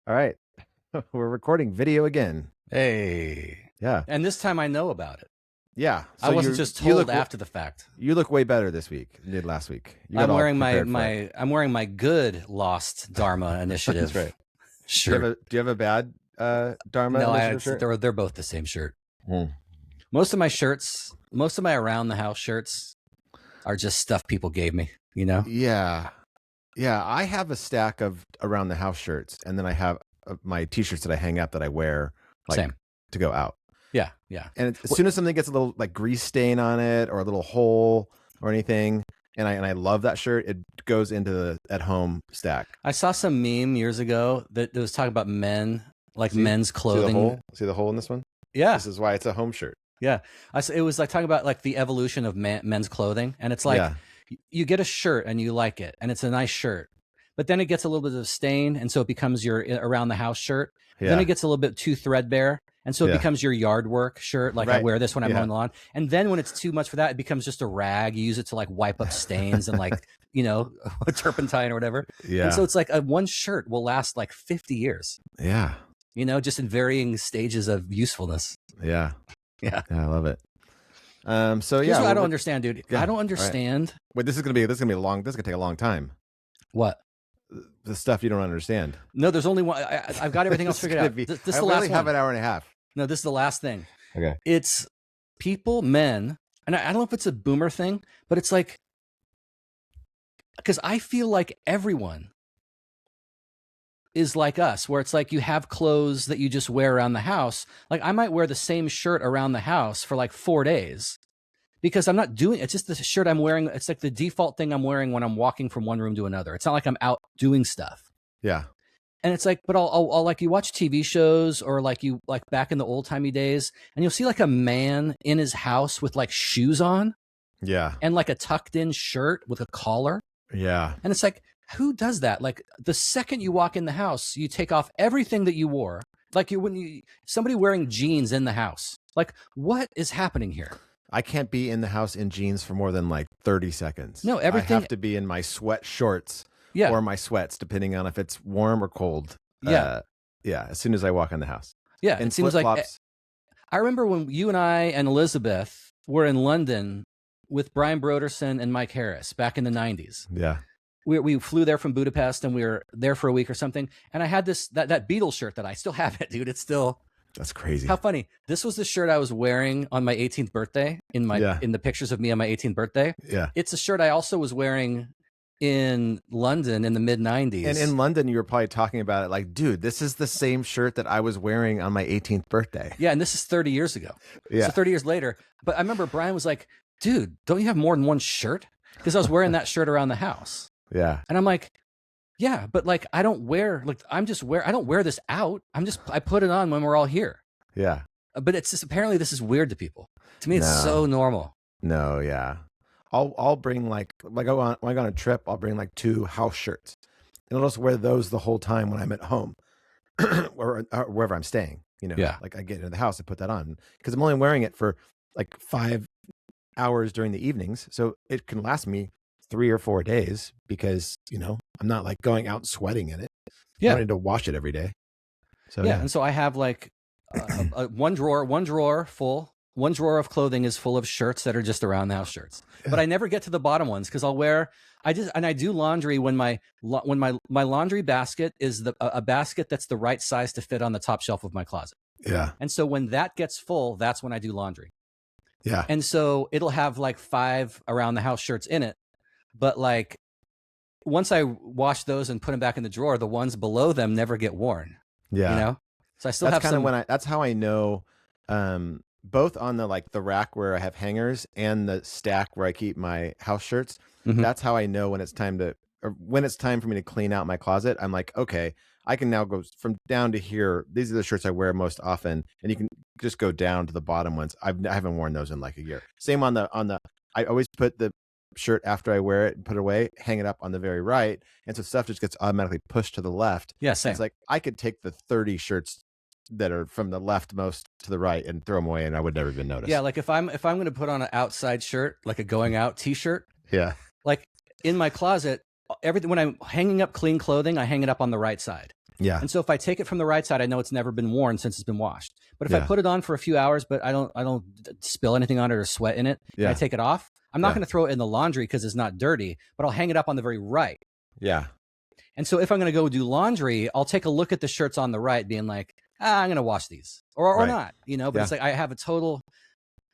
All right. We're recording video again. Hey. Yeah. And this time I know about it. Yeah. I wasn't just told after the fact. You look way better this week than you did last week. I'm wearing my good Lost Dharma Initiative. That's right. Shirt. Do you have a bad Dharma Initiative shirt? They're both the same shirt. Hmm. Most of my shirts, most of my around the house shirts are just stuff people gave me, you know? Yeah. Yeah. I have a stack of around the house shirts, and then I have my t-shirts that I hang up that I wear to go out. Yeah. Yeah. And as soon as something gets a little like grease stain on it or a little hole or anything, and I love that shirt, it goes into the at home stack. I saw some meme years ago that was talking about men, men's clothing. See the hole in this one? Yeah. This is why it's a home shirt. Yeah. It was like talking about like the evolution of men's clothing. And it's like, you get a shirt and you like it and it's a nice shirt, but then it gets a little bit of stain. And so it becomes your around the house shirt. Yeah. Then it gets a little bit too threadbare. And so it becomes your yard work shirt. Like I wear this when I'm mowing the lawn. And then when it's too much for that, it becomes just a rag. You use it to like wipe up stains and like, turpentine or whatever. Yeah. And so it's like one shirt will last like 50 years. Yeah. Just in varying stages of usefulness. Yeah. Yeah. I love it. Here's what I don't understand, dude. Yeah. I don't understand. Right. Wait, this is gonna take a long time. What? The stuff you don't understand. No, there's only one. I've got everything else figured out. This is the last one. Have an hour and a half. No, this is the last thing. Okay. It's people, men, and I don't know if it's a boomer thing, but it's like, because I feel like everyone is like us, where it's like you have clothes that you just wear around the house. Like I might wear the same shirt around the house for like 4 days because I'm not doing, it's just the shirt I'm wearing. It's like the default thing I'm wearing when I'm walking from one room to another. It's not like I'm out doing stuff. Yeah. And it's like, but I'll like you watch TV shows or like you like back in the old timey days and you'll see like a man in his house with like shoes on. Yeah. And like a tucked in shirt with a collar. Yeah. And it's like, who does that? Like the second you walk in the house, you take off everything that you wore. Like somebody wearing jeans in the house. Like what is happening here? I can't be in the house in jeans for more than like 30 seconds. No, everything. I have to be in my sweat shorts or my sweats, depending on if it's warm or cold. Yeah. As soon as I walk in the house. Yeah. And it seems like, I remember when you and I and Elizabeth were in London with Brian Broderson and Mike Harris back in the 90s. Yeah. We flew there from Budapest and we were there for a week or something. And I had that Beatles shirt that I still have it, dude. It's still. That's crazy. How funny. This was the shirt I was wearing on my 18th birthday in the pictures of me on my 18th birthday. Yeah. It's a shirt I also was wearing in London in the mid 90s. And in London, you were probably talking about it like, dude, this is the same shirt that I was wearing on my 18th birthday. Yeah. And this is 30 years ago. Yeah. So 30 years later. But I remember Brian was like, dude, don't you have more than one shirt? Because I was wearing that shirt around the house. Yeah. And I'm like, yeah, but like, I don't wear this out. I put it on when we're all here. Yeah. But it's just, apparently this is weird to people. To me, it's so normal. No. Yeah. I'll bring when I go on a trip, I'll bring like 2 house shirts and I'll just wear those the whole time when I'm at home or wherever I'm staying, Yeah. Like I get into the house, I put that on because I'm only wearing it for like 5 hours during the evenings. So it can last me 3 or 4 days because, I'm not like going out sweating in it. Yeah. I don't need to wash it every day. So, yeah. And so I have like one drawer of clothing is full of shirts that are just around the house shirts, but I never get to the bottom ones because I do laundry when my laundry basket is a basket that's the right size to fit on the top shelf of my closet. Yeah. And so when that gets full, that's when I do laundry. Yeah. And so it'll have like 5 around the house shirts in it. But like once I wash those and put them back in the drawer, the ones below them never get worn. Yeah. So I still have some. That's how I know, both on the rack where I have hangers and the stack where I keep my house shirts. Mm-hmm. That's how I know when it's time for me to clean out my closet. I'm like, okay, I can now go from down to here. These are the shirts I wear most often. And you can just go down to the bottom ones. I haven't worn those in like a year. Same on the, I always put the shirt after I wear it and put it away, hang it up on the very right. And so stuff just gets automatically pushed to the left. Yeah, same. It's like, I could take the 30 shirts that are from the left most to the right and throw them away and I would never even notice. Yeah. Like if I'm going to put on an outside shirt, like a going out t-shirt. Yeah. Like in my closet, everything, when I'm hanging up clean clothing, I hang it up on the right side. Yeah. And so if I take it from the right side, I know it's never been worn since it's been washed. But if I put it on for a few hours, but I don't spill anything on it or sweat in it, and I take it off, I'm not going to throw it in the laundry because it's not dirty, but I'll hang it up on the very right. Yeah. And so if I'm going to go do laundry, I'll take a look at the shirts on the right being like, I'm going to wash these or not, you know, but it's like, I have a total,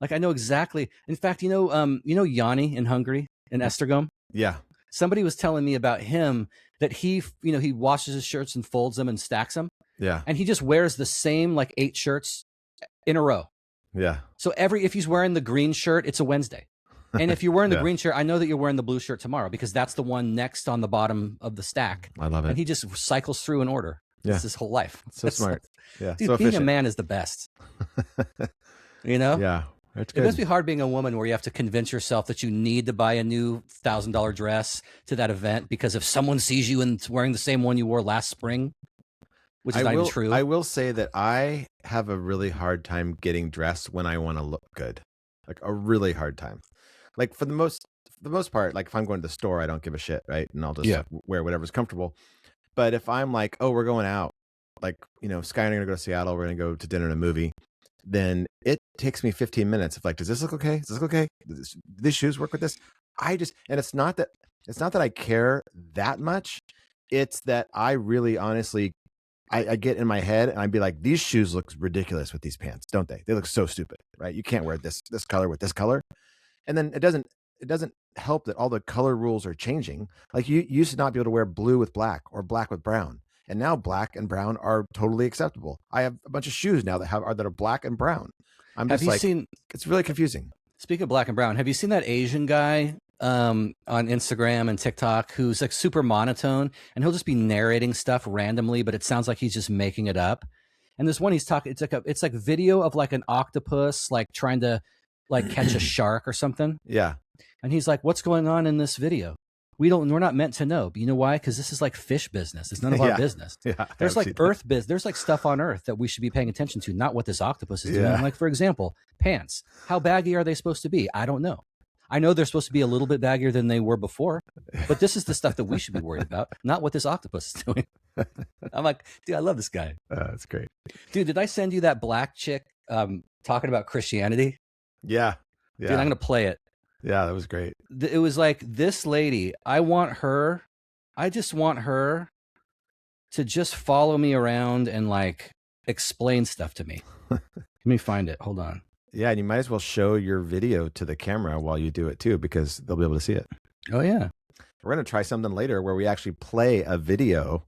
like, I know exactly. In fact, you know, Yanni in Hungary in Esztergom. Yeah. Somebody was telling me about him that he washes his shirts and folds them and stacks them. Yeah. And he just wears the same like 8 shirts in a row. Yeah. So if he's wearing the green shirt, it's a Wednesday. And if you're wearing the green shirt, I know that you're wearing the blue shirt tomorrow because that's the one next on the bottom of the stack. I love it. And he just cycles through in order. Yeah. It's his whole life. So smart. Yeah. Dude, so being efficient. a man is the best. You know? Yeah. That's good. It must be hard being a woman where you have to convince yourself that you need to buy a new $1,000 dress to that event because if someone sees you and wearing the same one you wore last spring, which is not even true. I will say that I have a really hard time getting dressed when I want to look good. Like a really hard time. Like for the most part, like if I'm going to the store, I don't give a shit, right? And I'll just wear whatever's comfortable. But if I'm like, oh, we're going out, like, you know, Sky and I are gonna go to Seattle, we're gonna go to dinner and a movie, then it takes me 15 minutes of like, does this look okay? Does this look okay? Do these shoes work with this? And it's not that I care that much. It's that I really honestly I get in my head and I'd be like, these shoes look ridiculous with these pants, don't they? They look so stupid, right? You can't wear this color with this color. And then it doesn't help that all the color rules are changing. Like you used to not be able to wear blue with black or black with brown. And now black and brown are totally acceptable. I have a bunch of shoes now that are black and brown. It's really confusing. Speaking of black and brown, have you seen that Asian guy on Instagram and TikTok who's like super monotone and he'll just be narrating stuff randomly, but it sounds like he's just making it up. And this one he's talking, it's like video of like an octopus like trying to like catch a shark or something. Yeah. And he's like, what's going on in this video? We're not meant to know. But you know why? Because this is like fish business. It's none of our business. Yeah, there's like Earth business. There's like stuff on Earth that we should be paying attention to, not what this octopus is doing. Like, for example, pants. How baggy are they supposed to be? I don't know. I know they're supposed to be a little bit baggier than they were before, but this is the stuff that we should be worried about, not what this octopus is doing. I'm like, dude, I love this guy. That's great. Dude, did I send you that black chick talking about Christianity? Yeah. Dude, I'm going to play it. Yeah, that was great. It was like, this lady, I just want her to just follow me around and like explain stuff to me. Let me find it. Hold on. Yeah, and you might as well show your video to the camera while you do it too, because they'll be able to see it. Oh, yeah. We're going to try something later where we actually play a video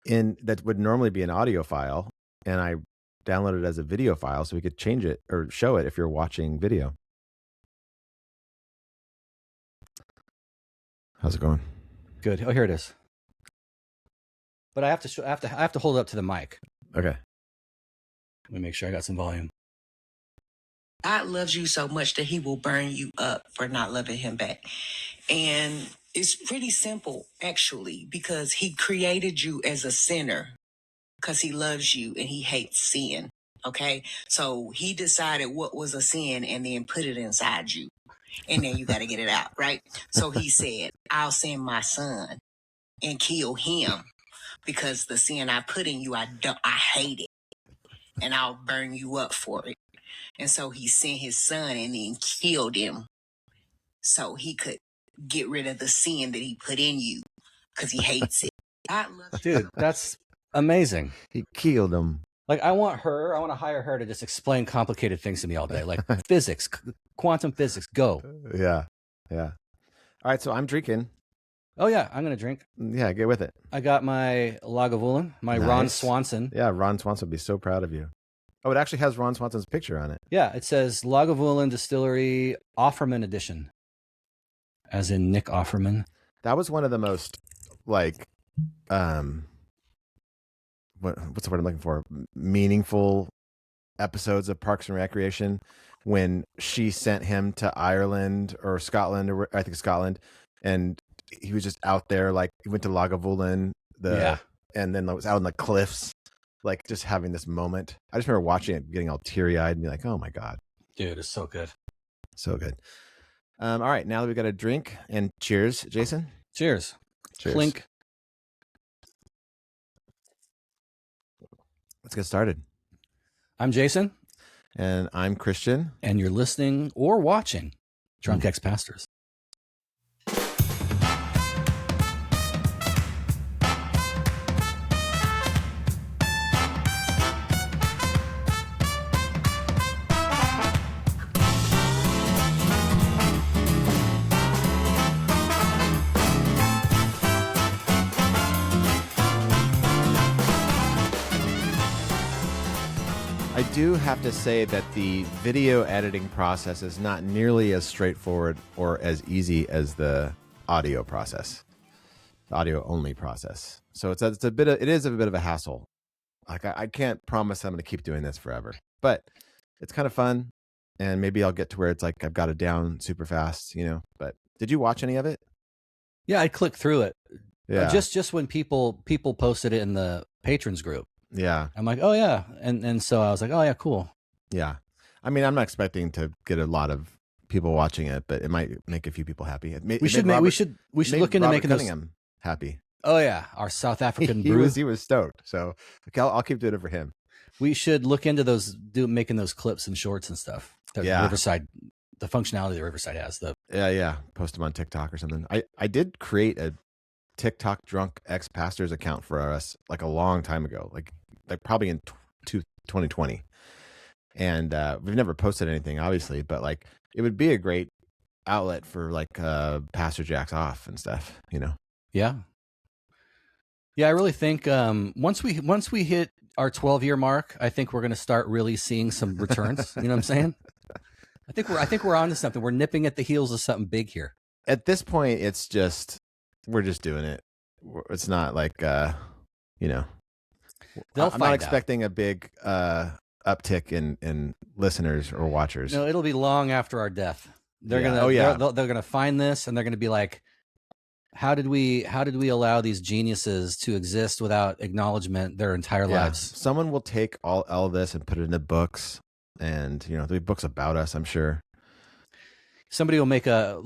that would normally be an audio file, and I download it as a video file so we could change it or show it if you're watching video. How's it going? Good. Oh, here it is. But I have to hold it up to the mic. Okay. Let me make sure I got some volume. God loves you so much that he will burn you up for not loving him back. And it's pretty simple, actually, because he created you as a sinner because he loves you and he hates sin. Okay? So he decided what was a sin and then put it inside you. And then you got to get it out, right? So he said, I'll send my son and kill him because the sin I put in you, I hate it. And I'll burn you up for it. And so he sent his son and then killed him so he could get rid of the sin that he put in you because he hates it. Dude, that's amazing. He killed him. Like, I want to hire her to just explain complicated things to me all day. Like physics, quantum physics, go. Yeah. Yeah. All right. So I'm drinking. Oh, yeah. I'm going to drink. Yeah. Get with it. I got my Lagavulin, my nice. Ron Swanson. Yeah. Ron Swanson would be so proud of you. Oh, it actually has Ron Swanson's picture on it. Yeah, it says Lagavulin Distillery Offerman Edition, as in Nick Offerman. That was one of the most, like, what's the word I'm looking for? Meaningful episodes of Parks and Recreation when she sent him to Ireland or Scotland, or I think Scotland, and he was just out there, like, he went to Lagavulin, and then was out on the cliffs. Like just having this moment. I just remember watching it, getting all teary-eyed and be like, oh my God. Dude, it's so good. So good. All right. Now that we've got a drink, and cheers, Jason. Cheers. Cheers. Clink. Let's get started. I'm Jason. And I'm Christian. And you're listening or watching Drunk Ex-Pastors. I do have to say that the video editing process is not nearly as straightforward or as easy as the audio process, the audio only process. So it is a bit of a hassle. Like I can't promise I'm going to keep doing this forever, but it's kind of fun, and maybe I'll get to where it's like I've got it down super fast, But did you watch any of it? Yeah, I clicked through it. Yeah, just when people posted it in the patrons group. Yeah. I'm like, oh yeah. And so I was like, oh yeah, cool. Yeah. I mean, I'm not expecting to get a lot of people watching it, but it might make a few people happy. We should look into making Cunningham happy. Oh yeah, our South African he was stoked. So I'll keep doing it for him. We should look into making those clips and shorts and stuff. Riverside, the functionality that Riverside has. Post them on TikTok or something. I did create a TikTok Drunk Ex-Pastors account for us like a long time ago, like probably in 2020, and we've never posted anything, obviously, but like it would be a great outlet for like Pastor Jack's off and stuff, Yeah, I really think once we hit our 12-year mark, I think we're going to start really seeing some returns. You know what I'm saying? I think we're onto something. We're nipping at the heels of something big here. At this point, it's just we're just doing it. It's not like I'm not expecting a big uptick in listeners or watchers. No, it'll be long after our death. They're gonna find this, and they're gonna be like, how did we allow these geniuses to exist without acknowledgement their entire lives? Someone will take all of this and put it into books, and there'll be books about us, I'm sure. Somebody will make a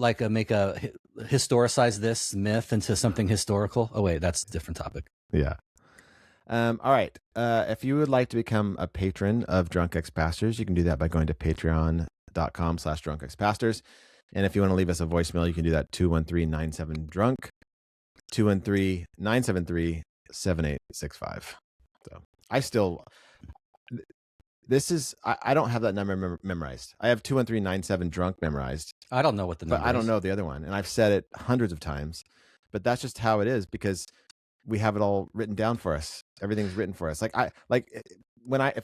historicize this myth into something historical. Oh wait, that's a different topic. Yeah. All right. If you would like to become a patron of Drunk Ex-Pastors, you can do that by going to patreon.com/drunkexpastors. And if you want to leave us a voicemail, you can do that 213-97-DRUNK, 213-973-7865. So I don't have that number memorized. I have 213-97-DRUNK memorized. I don't know what the number is. I don't know the other one. And I've said it hundreds of times, but that's just how it is because we have it all written down for us. Everything's written for us. If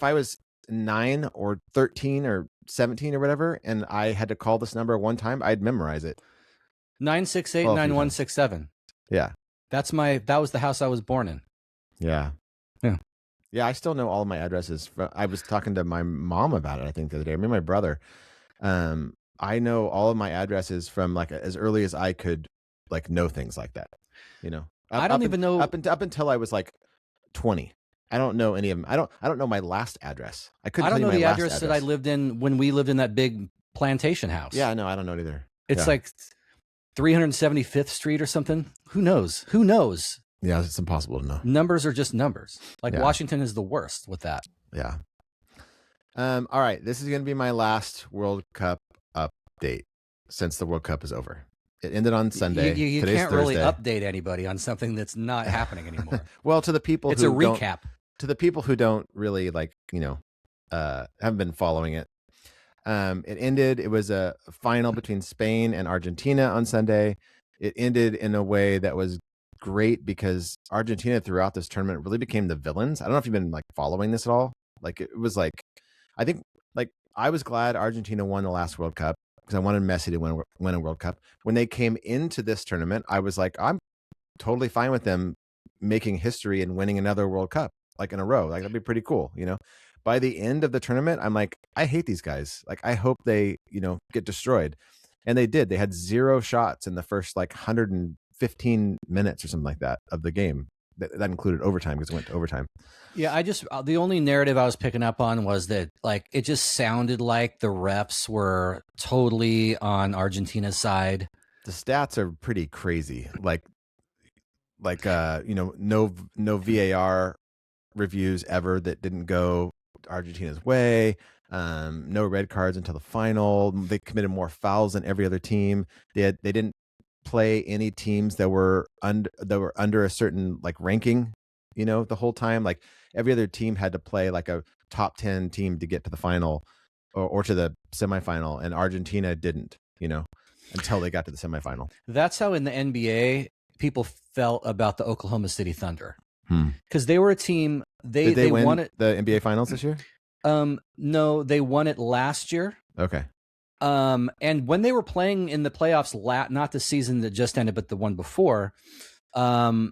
I was 9 or 13 or 17 or whatever, and I had to call this number one time, I'd memorize it. 968-9167. Yeah. That was the house I was born in. Yeah. Yeah. Yeah. I still know all of my addresses. I was talking to my mom about it, I think, the other day. Me and my brother. I know all of my addresses from like as early as I could like know things like that. I don't even know up until I was like 20. I don't know any of them. I don't know my last address. I don't know the address that I lived in when we lived in that big plantation house. Yeah, no, I don't know it either. It's like 375th Street or something. Who knows? Yeah, it's impossible to know. Numbers are just numbers. Washington is the worst with that. Yeah. All right. This is going to be my last World Cup update since the World Cup is over. It ended on Sunday. You can't really update anybody on something that's not happening anymore. Well, to the people it's a recap. To the people who don't really haven't been following it. It ended. It was a final between Spain and Argentina on Sunday. It ended in a way that was great because Argentina throughout this tournament really became the villains. I don't know if you've been like following this at all. Like it was like, I think like I was glad Argentina won the last World Cup because I wanted Messi to win a World Cup. When they came into this tournament, I was like, I'm totally fine with them making history and winning another World Cup like in a row. Like that'd be pretty cool, By the end of the tournament, I'm like, I hate these guys. Like I hope they, get destroyed. And they did. They had 0 shots in the first like 115 minutes or something like that of the game. That included overtime because it went to overtime. Yeah, the only narrative I was picking up on was that like it just sounded like the refs were totally on Argentina's side. The stats are pretty crazy. Like no VAR reviews ever that didn't go Argentina's way. No red cards until the final. They committed more fouls than every other team. They didn't play any teams that were under a certain like ranking, the whole time. Like every other team had to play like a top 10 team to get to the final or to the semifinal, and Argentina didn't, until they got to the semifinal. That's how in the NBA people felt about the Oklahoma City Thunder, because they were a team. Did they win won it, the NBA Finals this year? No, they won it last year. Okay. And when they were playing in the playoffs, not the season that just ended, but the one before, I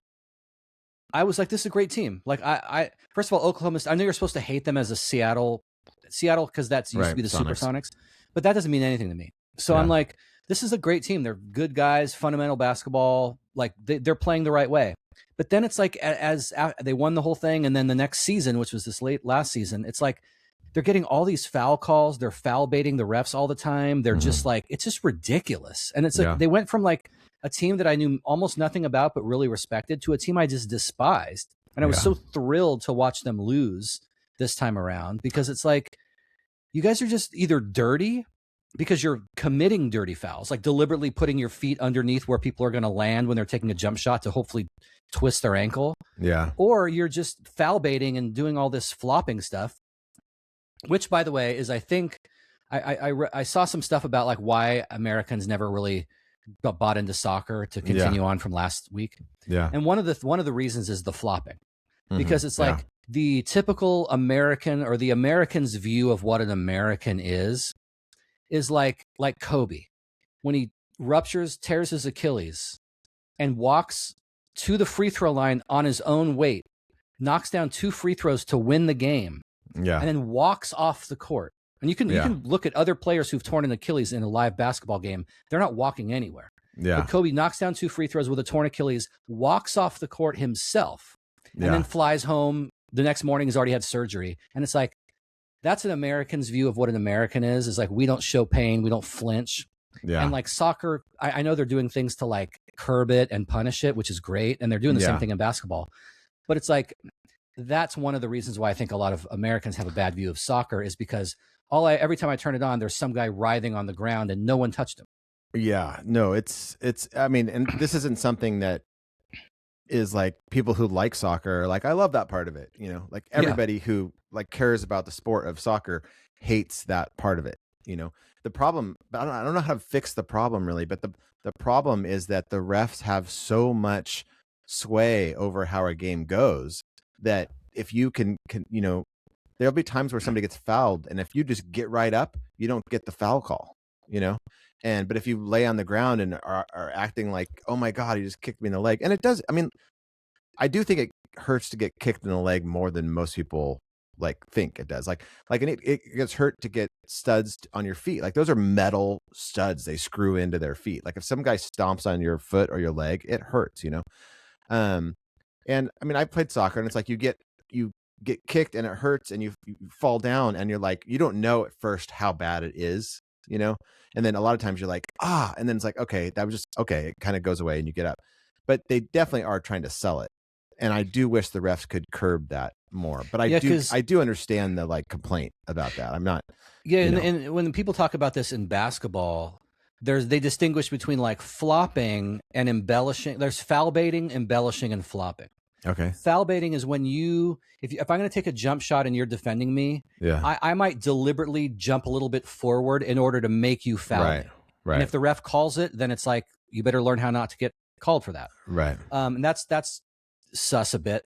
was like, this is a great team. Like, I first of all, Oklahoma, I know you're supposed to hate them as a Seattle, because that's used to be the Supersonics, but that doesn't mean anything to me. So I'm like, this is a great team. They're good guys, fundamental basketball. Like they're playing the right way. But then it's like, as they won the whole thing, and then the next season, which was this last season, it's like they're getting all these foul calls. They're foul baiting the refs all the time. They're just like, it's just ridiculous. And it's like they went from like a team that I knew almost nothing about but really respected to a team I just despised. And I was so thrilled to watch them lose this time around, because it's like, you guys are just either dirty because you're committing dirty fouls, like deliberately putting your feet underneath where people are going to land when they're taking a jump shot to hopefully twist their ankle. Yeah. Or you're just foul baiting and doing all this flopping stuff, which, by the way, is, I think, I saw some stuff about like why Americans never really got bought into soccer to continue on from last week. Yeah. And one of the reasons is the flopping, because it's like the typical American, or the American's view of what an American is like Kobe, when he tears his Achilles and walks to the free throw line on his own weight, knocks down 2 free throws to win the game, and then walks off the court. And you can look at other players who've torn an Achilles in a live basketball game. They're not walking anywhere. Yeah. But Kobe knocks down 2 free throws with a torn Achilles, walks off the court himself, and then flies home. The next morning he's already had surgery. And it's like, that's an American's view of what an American is like, we don't show pain, we don't flinch. Yeah. And like soccer, I know they're doing things to like curb it and punish it, which is great. And they're doing the same thing in basketball. But it's like, that's one of the reasons why I think a lot of Americans have a bad view of soccer, is because every time I turn it on, there's some guy writhing on the ground and no one touched him. Yeah, no, it's, I mean, and this isn't something that is like people who like soccer, like, I love that part of it, like everybody who like cares about the sport of soccer hates that part of it. The problem, I don't know how to fix the problem really, but the problem is that the refs have so much sway over how a game goes that if you can there'll be times where somebody gets fouled, and if you just get right up, you don't get the foul call, but if you lay on the ground and are acting like, oh my God, he just kicked me in the leg. And it does, I mean, I do think it hurts to get kicked in the leg more than most people like think it does. Like it gets hurt to get studs on your feet. Like those are metal studs they screw into their feet. Like if some guy stomps on your foot or your leg, it hurts, And I mean, I played soccer, and it's like you get kicked and it hurts, and you fall down, and you're like, you don't know at first how bad it is, and then a lot of times you're like, and then it's like, okay, that was just okay. It kind of goes away and you get up, but they definitely are trying to sell it. And I do wish the refs could curb that more, but I do understand the like complaint about that. I'm not. Yeah. And when people talk about this in basketball, they distinguish between like flopping and embellishing. There's foul baiting, embellishing, and flopping. Okay. Foul baiting is when if I'm going to take a jump shot and you're defending me, I might deliberately jump a little bit forward in order to make you foul me. Right. And if the ref calls it, then it's like, you better learn how not to get called for that. Right. And that's sus a bit.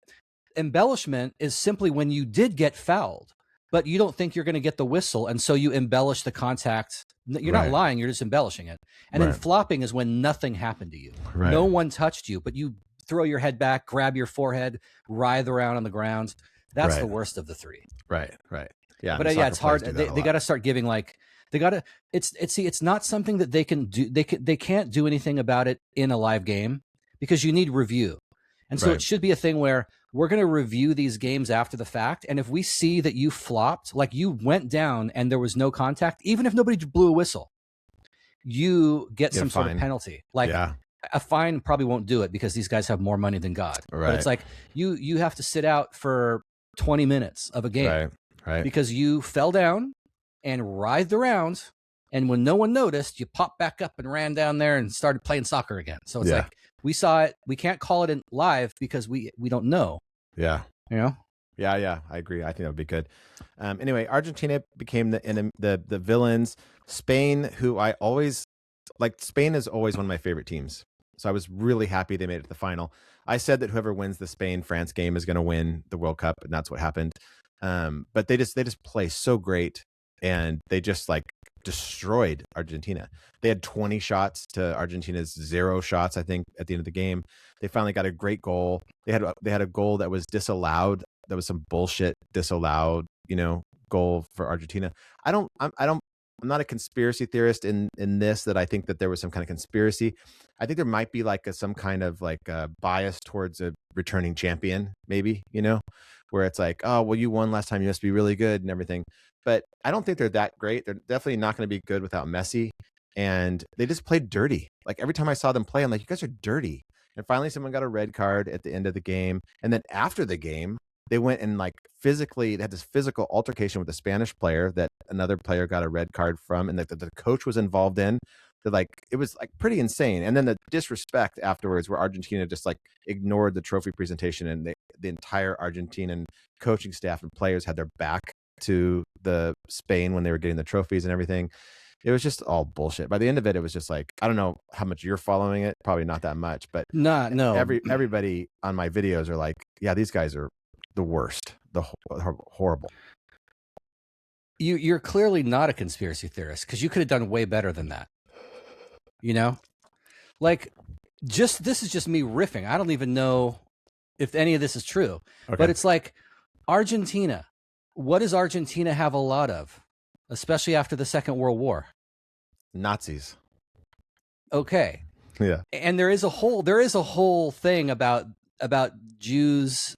Embellishment is simply when you did get fouled, but you don't think you're going to get the whistle, and so you embellish the contact. You're not lying, you're just embellishing it. And then flopping is when nothing happened to you. Right. No one touched you, but you throw your head back, grab your forehead, writhe around on the ground. That's the worst of the three. Right. Yeah. But it's hard. They got to start giving like, it's not something that they can do. They can't do anything about it in a live game because you need review. And so it should be a thing where we're going to review these games after the fact. And if we see that you flopped, like you went down and there was no contact, even if nobody blew a whistle, you get some sort of penalty. Like a fine probably won't do it because these guys have more money than God. Right. But it's like you have to sit out for 20 minutes of a game. Right. Because you fell down and writhed around, and when no one noticed, you popped back up and ran down there and started playing soccer again. So it's like, we saw it. We can't call it in live because we don't know. Yeah. You know? Yeah, I agree. I think that would be good. Anyway, Argentina became the villains. Spain, who I always like, Spain is always one of my favorite teams. So I was really happy they made it to the final. I said that whoever wins the Spain-France game is going to win the World Cup, and that's what happened. But they just play so great, and they just like destroyed Argentina. They had 20 shots to Argentina's 0 shots, I think, at the end of the game. They finally got a great goal. They had a goal that was disallowed. That was some bullshit disallowed, goal for Argentina. I'm not a conspiracy theorist in this, that I think that there was some kind of conspiracy. I think there might be like some kind of like a bias towards a returning champion, maybe, where it's like, oh, well, you won last time, you must be really good and everything. But I don't think they're that great. They're definitely not going to be good without Messi. And they just played dirty. Like every time I saw them play, I'm like, you guys are dirty. And finally, someone got a red card at the end of the game. And then after the game, they went and like physically, they had this physical altercation with a Spanish player that another player got a red card from, and that the coach was involved in. That like, it was like pretty insane. And then the disrespect afterwards, where Argentina just like ignored the trophy presentation, and the entire Argentinian coaching staff and players had their back to the Spain when they were getting the trophies and everything. It was just all bullshit. By the end of it, it was just like, I don't know how much you're following it, probably not that much, but no. Everybody on my videos are like, yeah, these guys are the worst, horrible. You're clearly not a conspiracy theorist, because you could have done way better than that. Like, this is just me riffing. I don't even know if any of this is true. Okay. But it's like, Argentina. What does Argentina have a lot of, especially after the Second World War? Nazis. Okay. Yeah. And there is a whole thing about Jews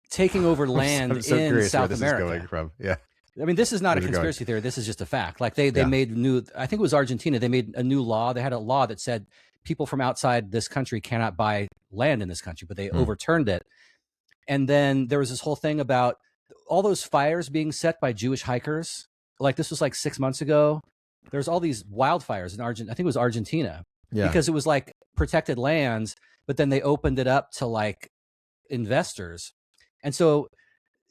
taking over land in South America. Is going from. Yeah. I mean, this is not a conspiracy theory. This is just a fact. Like they made I think it was Argentina. They made a new law. They had a law that said people from outside this country cannot buy land in this country, but they overturned it. And then there was this whole thing about all those fires being set by Jewish hikers. Like, this was like 6 months ago. There's all these wildfires in Argentina. I think it was Argentina. Yeah. Because it was like protected lands, but then they opened it up to like investors. And so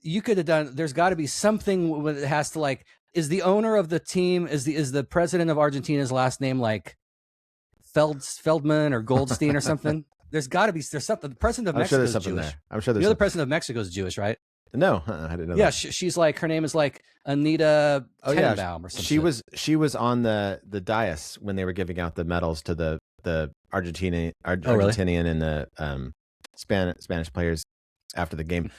you could have done, there's got to be something that has to, like, is the owner of the team, is the president of Argentina's last name like Feldman or Goldstein or something? There's something. The president of Mexico is Jewish. I'm sure there's the president of Mexico is Jewish, right? No, I didn't know. Yeah, that. She's like, her name is like Anita Tenenbaum or something. She was on the dais when they were giving out the medals to the Argentinian and the Spanish players after the game.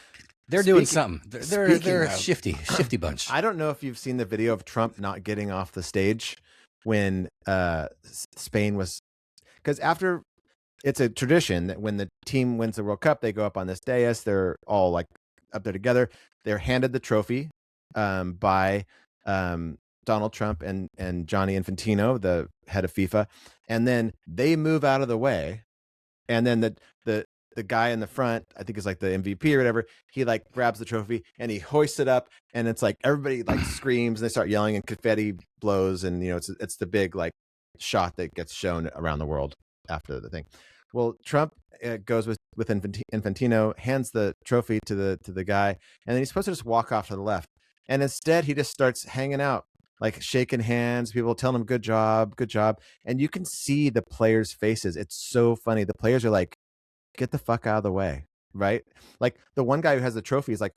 They're doing something. They're a shifty bunch. I don't know if you've seen the video of Trump not getting off the stage when Spain was, because after, it's a tradition that when the team wins the World Cup, they go up on this dais. They're all like up there together. They're handed the trophy by Donald Trump and Gianni Infantino, the head of FIFA, and then they move out of the way, and then the guy in the front, I think is like the MVP or whatever, he like grabs the trophy and he hoists it up, and it's like everybody like screams and they start yelling and confetti blows, and it's the big like shot that gets shown around the world after the thing. Well, Trump goes with Infantino, hands the trophy to the guy, and then he's supposed to just walk off to the left. And instead, he just starts hanging out, like shaking hands, people telling him, good job. And you can see the players' faces. It's so funny. The players are like, get the fuck out of the way, right? Like the one guy who has the trophy is like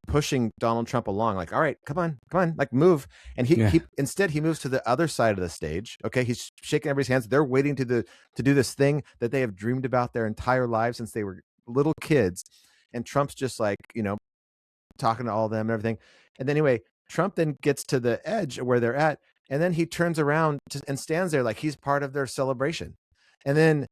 pushing Donald Trump along, like, all right, come on, like move. And he instead he moves to the other side of the stage. Okay, he's shaking everybody's hands. They're waiting to do this thing that they have dreamed about their entire lives since they were little kids. And Trump's just like, talking to all of them and everything. And then anyway, Trump then gets to the edge where they're at, and then he turns around and stands there like he's part of their celebration. And then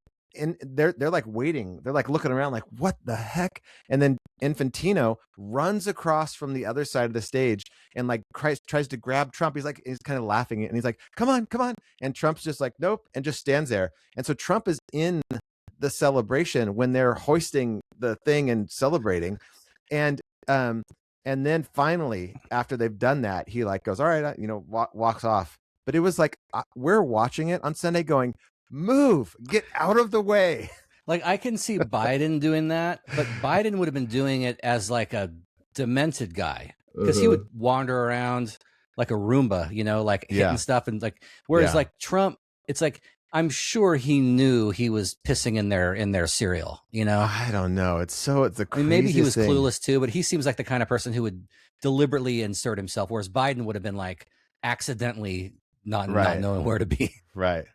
they're like waiting, they're like looking around like, what the heck? And then Infantino runs across from the other side of the stage and like tries to grab Trump. He's kind of laughing, and he's like, come on. And Trump's just like, nope, and just stands there. And so Trump is in the celebration when they're hoisting the thing and celebrating. And then finally, after they've done that, he like goes, all right, walks off. But it was like, we're watching it on Sunday going, move, get out of the way. Like, I can see Biden doing that, but Biden would have been doing it as like a demented guy, because he would wander around like a Roomba, like hitting stuff. And like, whereas like Trump, it's like, I'm sure he knew he was pissing in their cereal, I don't know. It's the craziest maybe he was thing. Clueless too, but he seems like the kind of person who would deliberately insert himself, whereas Biden would have been like accidentally not knowing where to be. Right.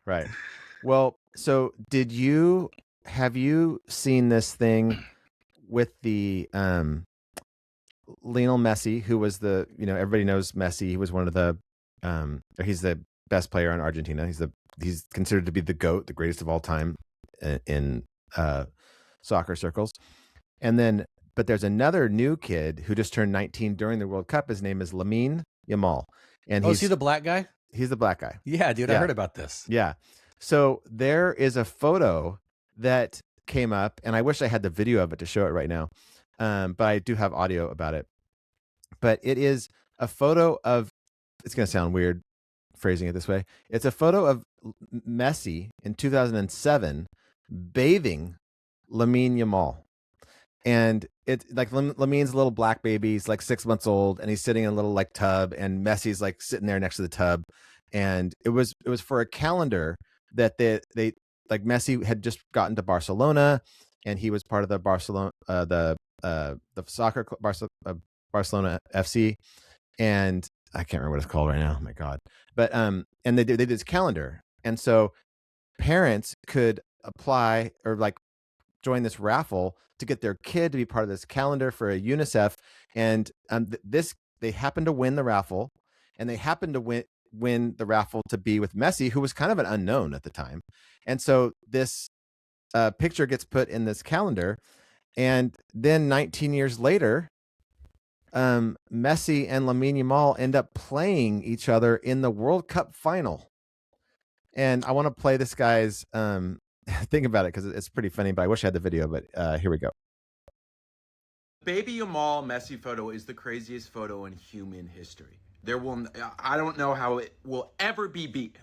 Well, so have you seen this thing with the Lionel Messi, who was everybody knows Messi. He was one of the he's the best player on Argentina. He's considered to be the GOAT, the greatest of all time in soccer circles. But there's another new kid who just turned 19 during the World Cup. His name is Lamine Yamal. And is he the black guy? He's the black guy. Yeah, dude, I heard about this. Yeah. So there is a photo that came up, and I wish I had the video of it to show it right now. But I do have audio about it. But it is a photo of, it's going to sound weird phrasing it this way. It's a photo of Messi in 2007 bathing Lamine Yamal. And it's like Lamine's a little black baby. He's like 6 months old, and he's sitting in a little like tub, and Messi's like sitting there next to the tub. And it was for a calendar that they like Messi had just gotten to Barcelona, and he was part of the Barcelona the soccer Barcelona FC, and I can't remember what it's called right now. Oh my God. But and they did this calendar, and so parents could apply or like join this raffle to get their kid to be part of this calendar for a UNICEF. And they happened to win the raffle, and they happened to win the raffle to be with Messi, who was kind of an unknown at the time. And so this picture gets put in this calendar, and then 19 years later, Messi and Lamine Yamal end up playing each other in the World Cup final. And I want to play this guy's think about it because it's pretty funny, but I wish I had the video, but here we go. Baby Yamal Messi photo is the craziest photo in human history. I don't know how it will ever be beaten.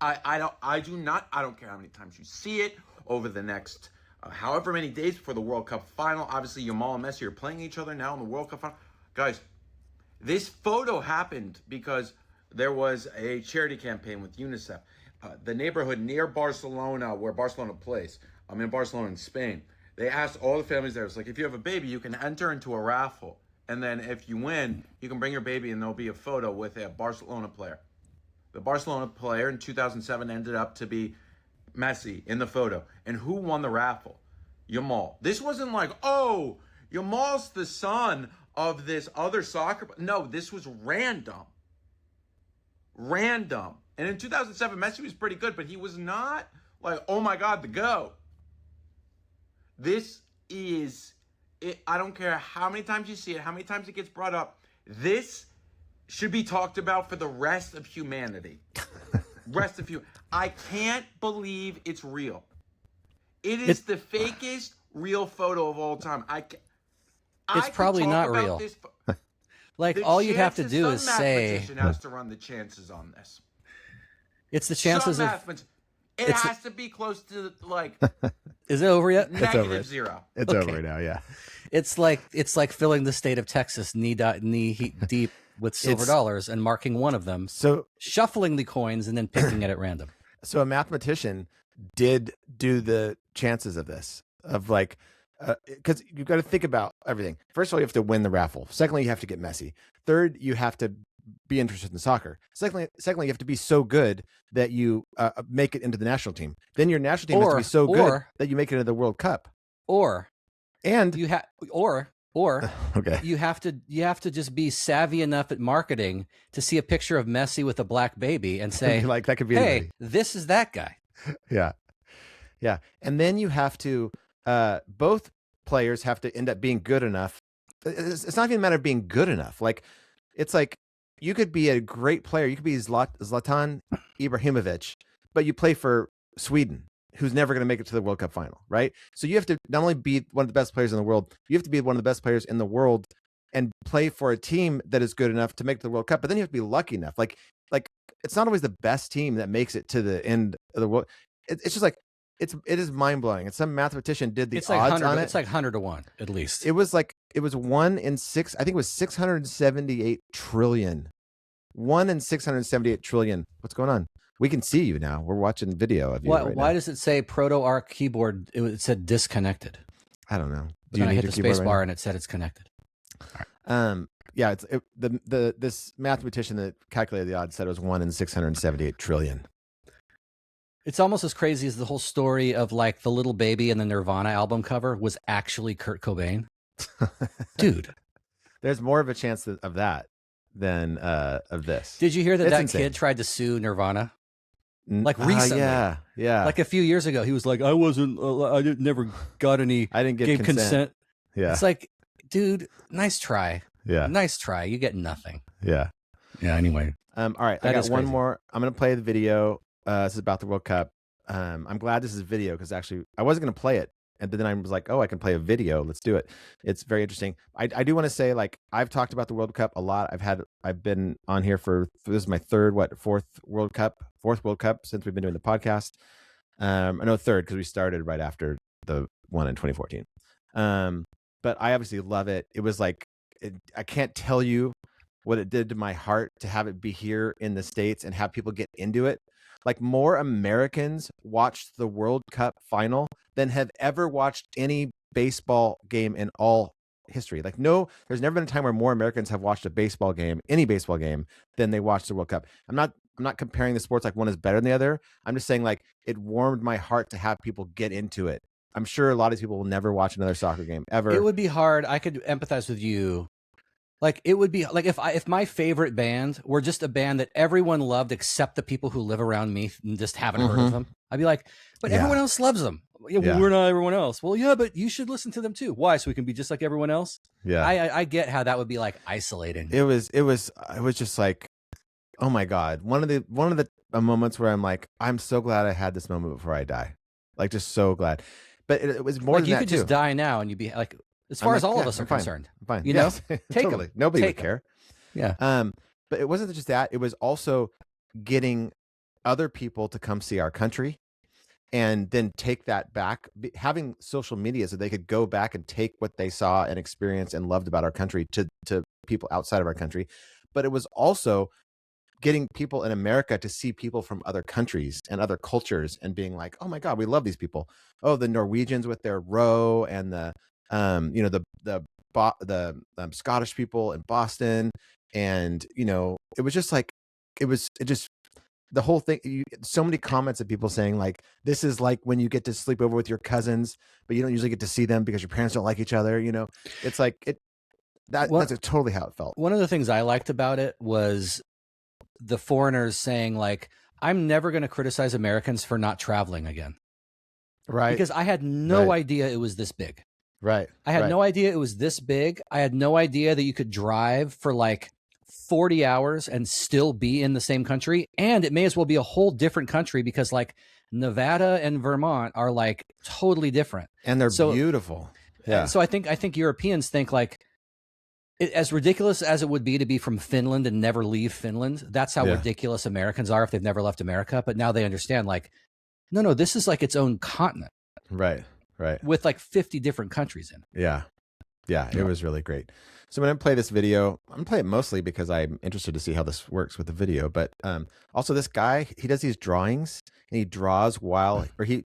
I don't care how many times you see it over the next however many days before the World Cup final. Obviously, Yamal and Messi are playing each other now in the World Cup final. Guys, this photo happened because there was a charity campaign with UNICEF. The neighborhood near Barcelona, where Barcelona plays, I'm in Barcelona in Spain. They asked all the families there, it's like, if you have a baby, you can enter into a raffle. And then if you win, you can bring your baby and there'll be a photo with a Barcelona player. The Barcelona player in 2007 ended up to be Messi in the photo. And who won the raffle? Yamal. This wasn't like, oh, Yamal's the son of this other soccer. No, this was random. Random. And in 2007, Messi was pretty good, but he was not like, oh my God, the GOAT. This is, I don't care how many times you see it, how many times it gets brought up. This should be talked about for the rest of humanity. Rest of you. I can't believe it's real. It's the fakest real photo of all time. It's probably not real. Like, all you'd have to do is say, has to run the chances on this. It's the chances of. It has to be close to like. Is it over yet? -0. It's over now. Yeah. It's like filling the state of Texas knee deep with silver dollars and marking one of them. So shuffling the coins and then picking it at random. So a mathematician did do the chances of this, of like, because you've got to think about everything. First of all, you have to win the raffle. Secondly, you have to get Messi. Third, you have to be interested in soccer. Secondly, you have to be so good that you make it into the national team. Then your national team has to be so good that you make it into the World Cup. Okay. You have to just be savvy enough at marketing to see a picture of Messi with a black baby and say, like, that could be hey, anybody. This is that guy. Yeah. And then you have to, both players have to end up being good enough. It's not even a matter of being good enough. Like, it's like, you could be a great player. You could be Zlatan Ibrahimovic, but you play for Sweden. who's never going to make it to the World Cup final, right? So you have to not only be one of the best players in the world, you have to be one of the best players in the world and play for a team that is good enough to make the World Cup. But then you have to be lucky enough. Like it's not always the best team that makes it to the end of the world. It's just like it is mind blowing. And some mathematician did the odds on it. It's like 100 to 1 at least. It was 1 in 6. I think it was 678 trillion. 1 in 678 trillion. What's going on? We can see you now. We're watching video of you. Why does it say Proto-Arc keyboard? It said disconnected. I don't know. Do you hit the space bar and it said it's connected? Yeah, this mathematician that calculated the odds said it was 1 in 678 trillion. It's almost as crazy as the whole story of like the little baby and the Nirvana album cover was actually Kurt Cobain. Dude, there's more of a chance of that than of this. Did you hear that kid tried to sue Nirvana? Like recently, yeah. Like a few years ago, he was like, "I never got any. I didn't get consent." Yeah, it's like, dude, nice try. Yeah, nice try. You get nothing. Yeah. Anyway, all right. I got one more. I'm gonna play the video. This is about the World Cup. I'm glad this is video because actually I wasn't gonna play it, and then I was like, oh, I can play a video. Let's do it. It's very interesting. I do want to say, like, I've talked about the World Cup a lot. I've been on here for this is my fourth World Cup since we've been doing the podcast. I know third because we started right after the one in 2014. But I obviously love it. It was like I can't tell you what it did to my heart to have it be here in the States and have people get into it. Like more Americans watched the World Cup final than have ever watched any baseball game in all history. Like there's never been a time where more Americans have watched any baseball game than they watched the World Cup. I'm not comparing the sports like one is better than the other. I'm just saying like it warmed my heart to have people get into it. I'm sure a lot of people will never watch another soccer game ever. It would be hard. I could empathize with you. Like it would be like if my favorite band were just a band that everyone loved except the people who live around me and just haven't heard of them. I'd be like, but everyone else loves them. Yeah, well, we're not everyone else. Well, yeah, but you should listen to them too. Why? So we can be just like everyone else. Yeah, I get how that would be like isolating. It was just like, oh my God. One of the moments where I'm like, I'm so glad I had this moment before I die. Like just so glad. But it was more like than you that could just die now and you'd be like, as far as all of us are concerned, I'm fine. You know, take totally. them. Nobody would care. Yeah. But it wasn't just that. It was also getting other people to come see our country and then take that back, having social media so they could go back and take what they saw and experienced and loved about our country to people outside of our country. But it was also getting people in America to see people from other countries and other cultures and being like, oh my God, we love these people. Oh, the Norwegians with their row and the Scottish people in Boston. And, it was just like, the whole thing, so many comments of people saying like, this is like when you get to sleep over with your cousins, but you don't usually get to see them because your parents don't like each other. It's like that's totally how it felt. One of the things I liked about it was the foreigners saying like, I'm never going to criticize Americans for not traveling again. Right. Because I had no idea it was this big. Right. I had no idea it was this big. I had no idea that you could drive for like 40 hours and still be in the same country. And it may as well be a whole different country because like Nevada and Vermont are like totally different. And they're beautiful. Yeah. So I think Europeans think like, as ridiculous as it would be to be from Finland and never leave Finland, that's how ridiculous Americans are if they've never left America. But now they understand like, no, this is like its own continent. Right. With like 50 different countries in it. Yeah. It was really great. So when I play this video, I'm going to play it mostly because I'm interested to see how this works with the video. But also this guy, he does these drawings and he draws he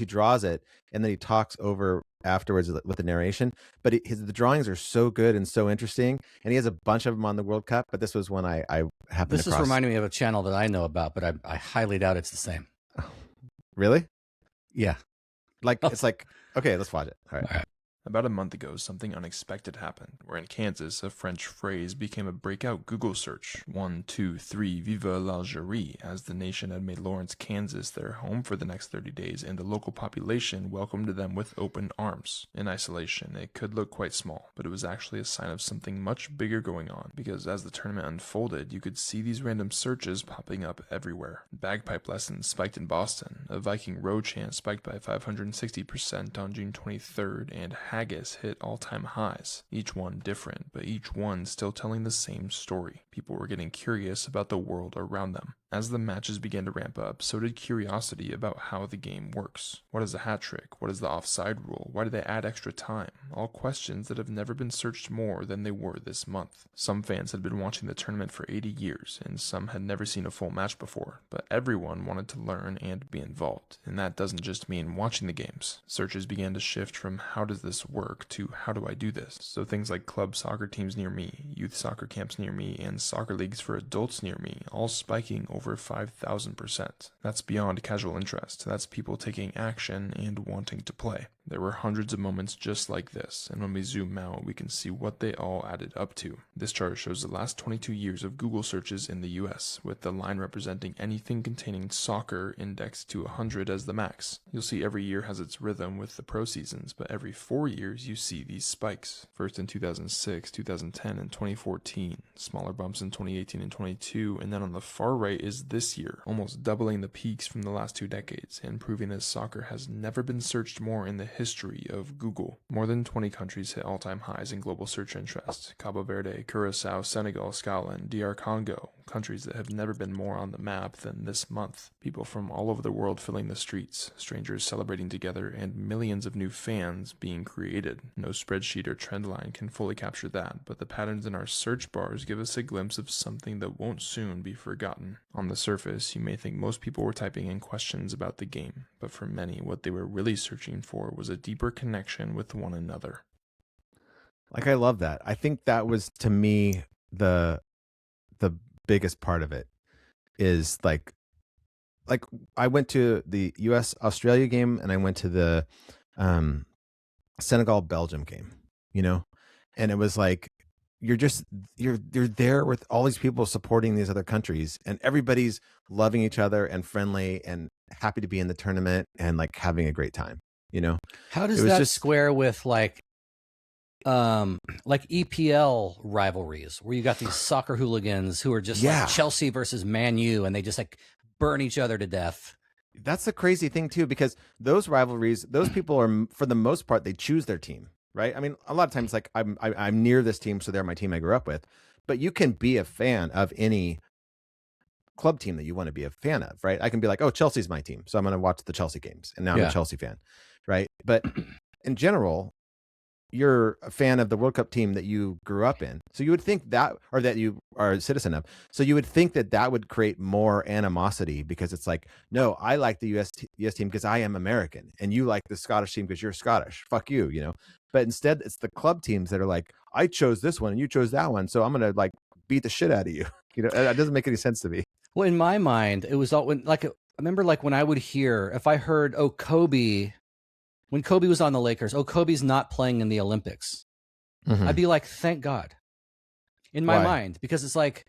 draws it and then he talks over afterwards with the narration. But the drawings are so good and so interesting. And he has a bunch of them on the World Cup. But this was one I happened across. This is reminding me of a channel that I know about, but I highly doubt it's the same. Really? Yeah. Like, it's like, okay, let's watch it. All right. About a month ago, something unexpected happened, where in Kansas, a French phrase became a breakout Google search. 1, 2, 3, Vive l'Algérie, as the nation had made Lawrence, Kansas their home for the next 30 days, and the local population welcomed them with open arms. In isolation, it could look quite small, but it was actually a sign of something much bigger going on, because as the tournament unfolded, you could see these random searches popping up everywhere. Bagpipe lessons spiked in Boston, a Viking row chant spiked by 560% on June 23rd, and haggis hit all-time highs, each one different, but each one still telling the same story. People were getting curious about the world around them. As the matches began to ramp up, so did curiosity about how the game works. What is a hat trick? What is the offside rule? Why do they add extra time? All questions that have never been searched more than they were this month. Some fans had been watching the tournament for 80 years, and some had never seen a full match before, but everyone wanted to learn and be involved. And that doesn't just mean watching the games. Searches began to shift from how does this work to how do I do this? So things like club soccer teams near me, youth soccer camps near me, and soccer leagues for adults near me, all spiking over 5,000%. That's beyond casual interest. That's people taking action and wanting to play. There were hundreds of moments just like this, and when we zoom out, we can see what they all added up to. This chart shows the last 22 years of Google searches in the US, with the line representing anything containing soccer indexed to 100 as the max. You'll see every year has its rhythm with the pro seasons, but every 4 years you see these spikes. First in 2006, 2010, and 2014, smaller bumps in 2018 and 22, and then on the far right is this year, almost doubling the peaks from the last 2 decades, and proving that soccer has never been searched more in the history of Google. More than 20 countries hit all-time highs in global search interest. Cabo Verde, Curacao, Senegal, Scotland, DR Congo, countries that have never been more on the map than this month. People from all over the world filling the streets, strangers celebrating together, and millions of new fans being created. No spreadsheet or trend line can fully capture that, but the patterns in our search bars give us a glimpse of something that won't soon be forgotten. On the surface, you may think most people were typing in questions about the game, but for many, what they were really searching for was a deeper connection with one another. Like, I love that. I think that was, to me, the biggest part of it is like I went to the US Australia game and I went to the Senegal Belgium game, you know, and it was like you're there with all these people supporting these other countries, and everybody's loving each other and friendly and happy to be in the tournament and like having a great time, you know. How does that square with like EPL rivalries where you got these soccer hooligans who are just like Chelsea versus Man U, and they just like burn each other to death? That's the crazy thing too, because those rivalries, those people are, for the most part, they choose their team, right? I mean, a lot of times, like I'm near this team, so they're my team I grew up with. But you can be a fan of any club team that you want to be a fan of, right? I can be like, oh, Chelsea's my team, so I'm going to watch the Chelsea games, and now I'm a Chelsea fan, right? But in general, you're a fan of the World Cup team that you grew up in. So you would think that, or that you are a citizen of. So you would think that that would create more animosity, because it's like, no, I like the US team because I am American, and you like the Scottish team because you're Scottish. Fuck you, you know? But instead, it's the club teams that are like, I chose this one and you chose that one, so I'm going to like beat the shit out of you. You know, that doesn't make any sense to me. Well, in my mind, it was all when, like, I remember like when I would hear, if I heard, oh, Kobe, when Kobe was on the Lakers, oh, Kobe's not playing in the Olympics, I'd be like, thank God. In my mind, because it's like,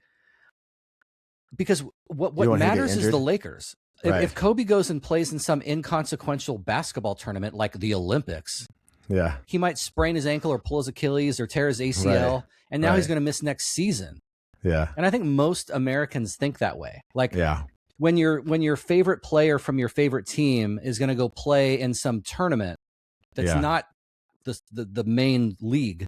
because what matters is the Lakers. Right. If Kobe goes and plays in some inconsequential basketball tournament like the Olympics, he might sprain his ankle or pull his Achilles or tear his ACL, and now he's going to miss next season. Yeah. And I think most Americans think that way. Like, when your favorite player from your favorite team is going to go play in some tournament that's not the main league,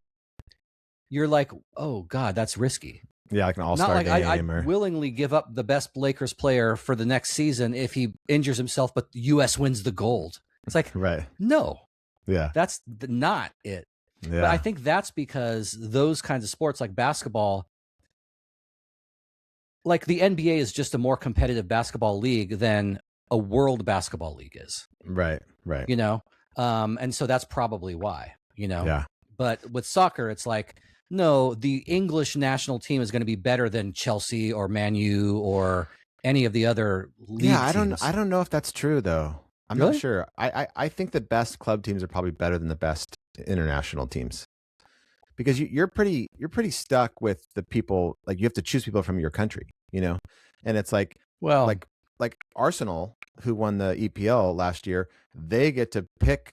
you're like, oh God, that's risky. Yeah, like an all-star game. I'd willingly give up the best Lakers player for the next season if he injures himself, but the U.S. wins the gold. It's like, no. Yeah. That's not it. Yeah. But I think that's because those kinds of sports like basketball, like the NBA is just a more competitive basketball league than a world basketball league is. Right. You know? And so that's probably why, you know? Yeah. But with soccer, it's like, no, the English national team is going to be better than Chelsea or Man U or any of the other league teams. I don't know if that's true though. I'm not sure. I think the best club teams are probably better than the best international teams, because you're pretty stuck with the people. Like you have to choose people from your country, and it's like, well, like Arsenal, who won the EPL last year, they get to pick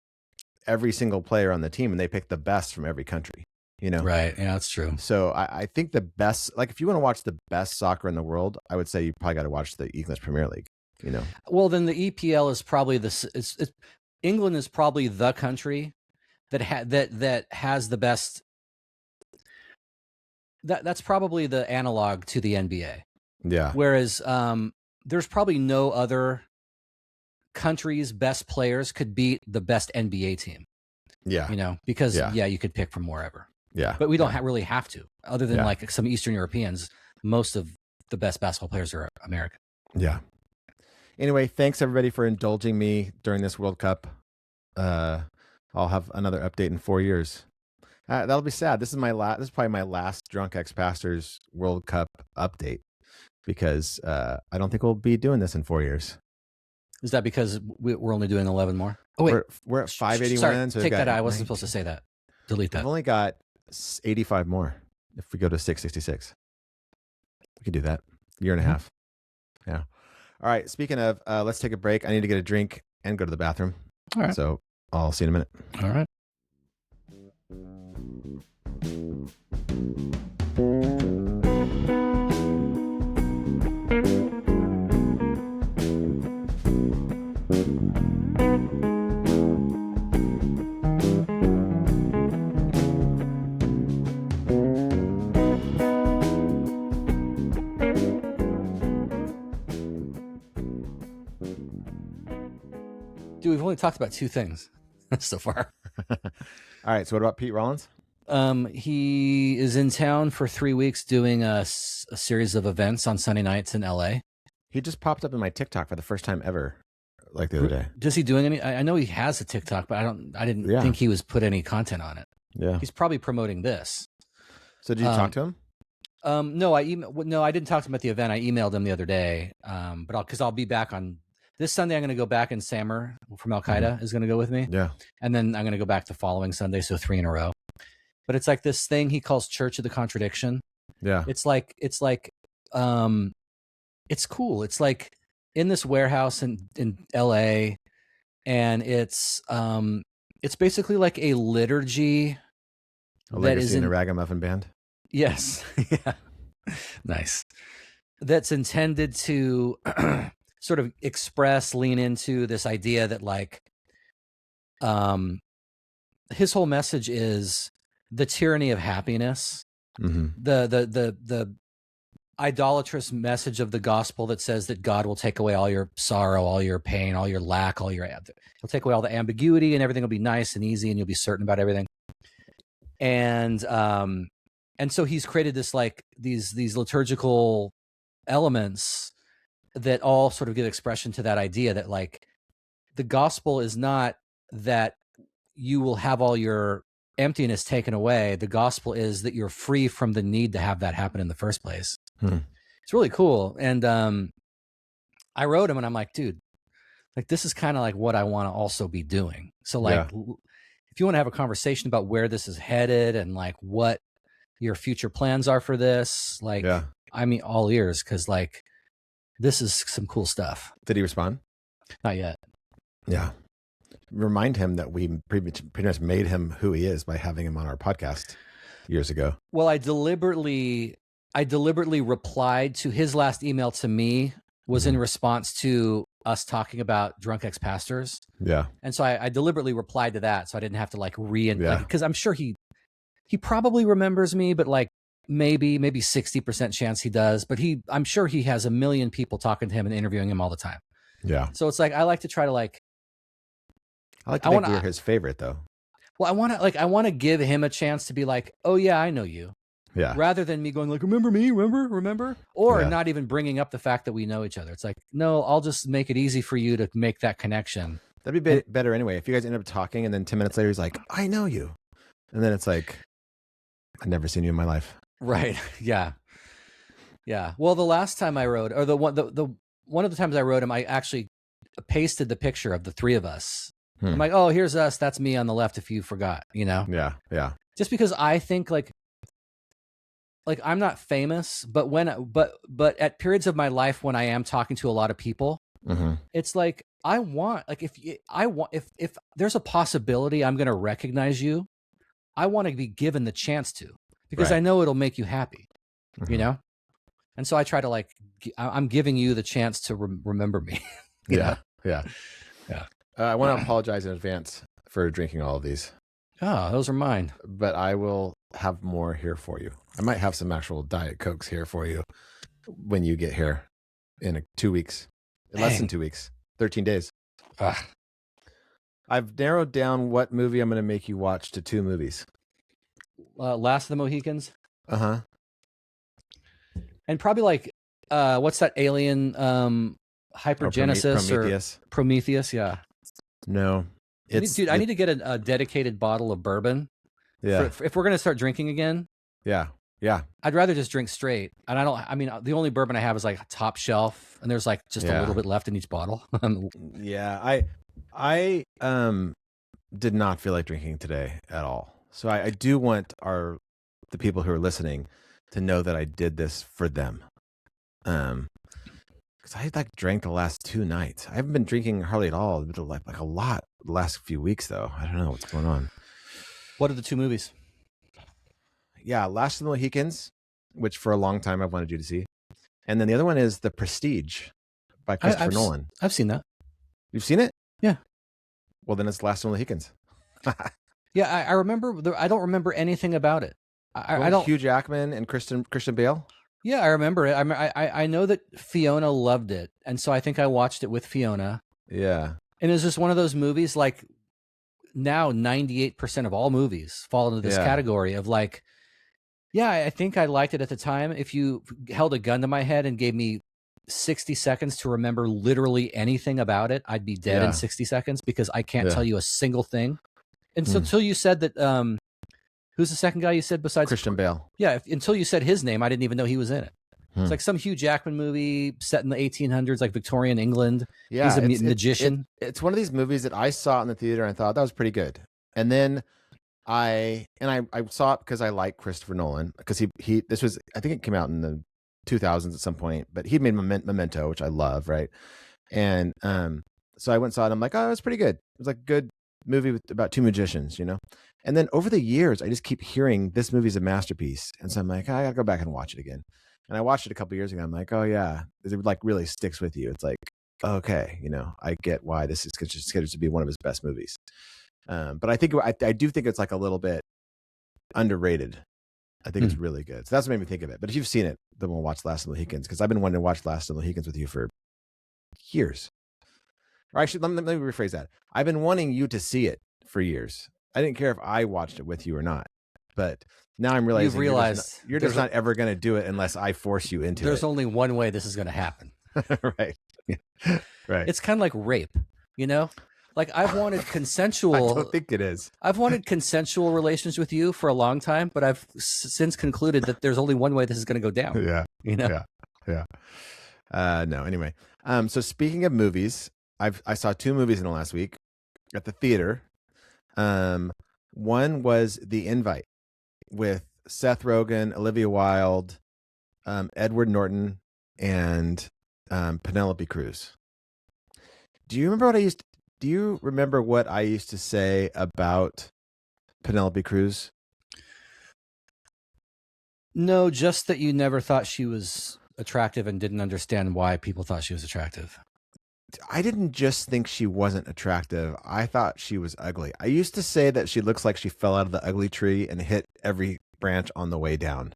every single player on the team, and they pick the best from every country. Right. Yeah, that's true. So I think the best, like if you want to watch the best soccer in the world, I would say you probably got to watch the English Premier League. Well, then the EPL is probably England is probably the country that has the best. That's probably the analog to the NBA. Yeah. Whereas there's probably no other country's best players could beat the best NBA team. Yeah. Because you could pick from wherever. Yeah. But we don't really have to, other than like some Eastern Europeans. Most of the best basketball players are American. Yeah. Anyway, thanks everybody for indulging me during this World Cup. I'll have another update in 4 years. That'll be sad. This is probably my last Drunk Ex Pastors World Cup update, because I don't think we'll be doing this in 4 years. Is that because we're only doing 11 more? Oh wait, we're at 581. Sorry, so take that out. I wasn't supposed to say that. Delete that. We've only got 85 more. If we go to 666, we could do that. Year and a half. Yeah. All right. Speaking of, let's take a break. I need to get a drink and go to the bathroom. All right. So I'll see you in a minute. All right. Dude, we've only talked about 2 things so far. All right. So what about Pete Rollins? He is in town for 3 weeks doing a series of events on Sunday nights in LA. He just popped up in my TikTok for the first time ever, like the other day. Does he doing any? I know he has a TikTok, but I didn't think he was put any content on it. Yeah. He's probably promoting this. So did you talk to him? No, I didn't talk to him at the event. I emailed him the other day. But because I'll be back on this Sunday. I'm going to go back, and Samer from Al Qaeda is going to go with me. Yeah. And then I'm going to go back the following Sunday. So 3 in a row. But it's like this thing he calls Church of the Contradiction. Yeah. It's like, it's cool. It's like in this warehouse in LA, and it's basically like a liturgy. A legacy in a ragamuffin band. Yes. Yeah. Nice. That's intended to sort of lean into this idea that like, his whole message is the tyranny of happiness. Mm-hmm. The idolatrous message of the gospel that says that God will take away all your sorrow, all your pain, all your lack, he'll take away all the ambiguity, and everything will be nice and easy, and you'll be certain about everything. And so he's created this, like these liturgical elements that all sort of give expression to that idea that like the gospel is not that you will have all your emptiness taken away. The gospel is that you're free from the need to have that happen in the first place. It's really cool. And I wrote him, and I'm like, dude, like this is kind of like what I want to also be doing. So like, if you want to have a conversation about where this is headed and like what your future plans are for this, like, I mean, all ears, because like this is some cool stuff. Did he respond? Not yet. Yeah. Remind him that we pretty much made him who he is by having him on our podcast years ago. Well, I deliberately replied to his last email to me was in response to us talking about Drunk Ex Pastors. Yeah. And so I deliberately replied to that, so I didn't have to like because I'm sure he probably remembers me, but like maybe 60% chance he does, but I'm sure he has a million people talking to him and interviewing him all the time. Yeah. So it's like I like to try to like think we're his favorite though. Well, I want to give him a chance to be like, "Oh yeah, I know you." Yeah. Rather than me going like, "Remember me? Remember?" Or not even bringing up the fact that we know each other. It's like, "No, I'll just make it easy for you to make that connection." That'd be better anyway. If you guys end up talking and then 10 minutes later he's like, "I know you." And then it's like, "I've never seen you in my life." Right. Yeah. Yeah. Well, the last time I wrote, or one of the times I wrote him, I actually pasted the picture of the 3 of us I'm like, oh, here's us. That's me on the left. If you forgot, you know. Yeah. Yeah. Just because I think like I'm not famous, but but at periods of my life when I am talking to a lot of people, it's like I want like if there's a possibility I'm going to recognize you, I want to be given the chance to, because I know it'll make you happy, you know. And so I try to like I'm giving you the chance to remember me. Yeah. Yeah. I want to apologize in advance for drinking all of these. Oh, those are mine. But I will have more here for you. I might have some actual Diet Cokes here for you when you get here in 2 weeks. Less than 2 weeks. 13 days. I've narrowed down what movie I'm going to make you watch to 2 movies. Last of the Mohicans. Uh-huh. And probably like, what's that alien Hypergenesis Prometheus. or Prometheus? Yeah. No. I need to get a dedicated bottle of bourbon. Yeah. If we're going to start drinking again. Yeah. Yeah. I'd rather just drink straight. And I mean, the only bourbon I have is like top shelf, and there's like just a little bit left in each bottle. Yeah. I did not feel like drinking today at all. So I do want the people who are listening to know that I did this for them. Because I like drank the last 2 nights. I haven't been drinking hardly at all, but like a lot the last few weeks though. I don't know what's going on. What are the 2 movies? Yeah, Last of the Mohicans, which for a long time I've wanted you to see. And then the other one is The Prestige by Christopher Nolan. I've seen that. You've seen it? Yeah. Well, then it's Last of the Mohicans. Yeah, I remember. I don't remember anything about it. I don't. Hugh Jackman and Christian Bale. Yeah, I remember it. I know that Fiona loved it, and so I think I watched it with Fiona. Yeah. And it's just one of those movies. Like now, 98% of all movies fall into this category of like, yeah, I think I liked it at the time. If you held a gun to my head and gave me 60 seconds to remember literally anything about it, I'd be dead in 60 seconds because I can't tell you a single thing. And so until you said that, who's the second guy you said besides Christian Bale? Yeah, until you said his name, I didn't even know he was in it. It's like some Hugh Jackman movie set in the 1800s, like Victorian England. Yeah, he's a magician. It's one of these movies that I saw in the theater and I thought that was pretty good. And then I saw it because I like Christopher Nolan, because this was, I think it came out in the 2000s at some point, but he made Memento, which I love, right? And so I went and saw it. I'm like, oh, it was pretty good. It was like a good movie about 2 magicians, you know? And then over the years, I just keep hearing this movie's a masterpiece. And so I'm like, I gotta go back and watch it again. And I watched it a couple of years ago. I'm like, oh yeah, it like really sticks with you. It's like, okay, you know, I get why this is considered to be one of his best movies. But I think I do think it's like a little bit underrated. I think it's really good. So that's what made me think of it. But if you've seen it, then we'll watch Last of the Mohicans, because I've been wanting to watch Last of the Mohicans with you for years. Or actually, let me rephrase that. I've been wanting you to see it for years. I didn't care if I watched it with you or not. But now I'm realizing You've realized you're just not ever going to do it unless I force you into it. There's only one way this is going to happen. Right. Right. It's kind of like rape, you know? Like I've wanted consensual. I don't think it is. I've wanted consensual relations with you for a long time, but I've since concluded that there's only one way this is going to go down. Yeah. You know? Yeah. No, anyway. So speaking of movies, I saw 2 movies in the last week at the theater. One was The Invite with Seth Rogen, Olivia Wilde, Edward Norton, and Penelope Cruz. Do you remember what I used to say about Penelope Cruz? No, just that you never thought she was attractive and didn't understand why people thought she was attractive. I didn't just think she wasn't attractive. I thought she was ugly. I used to say that she looks like she fell out of the ugly tree and hit every branch on the way down.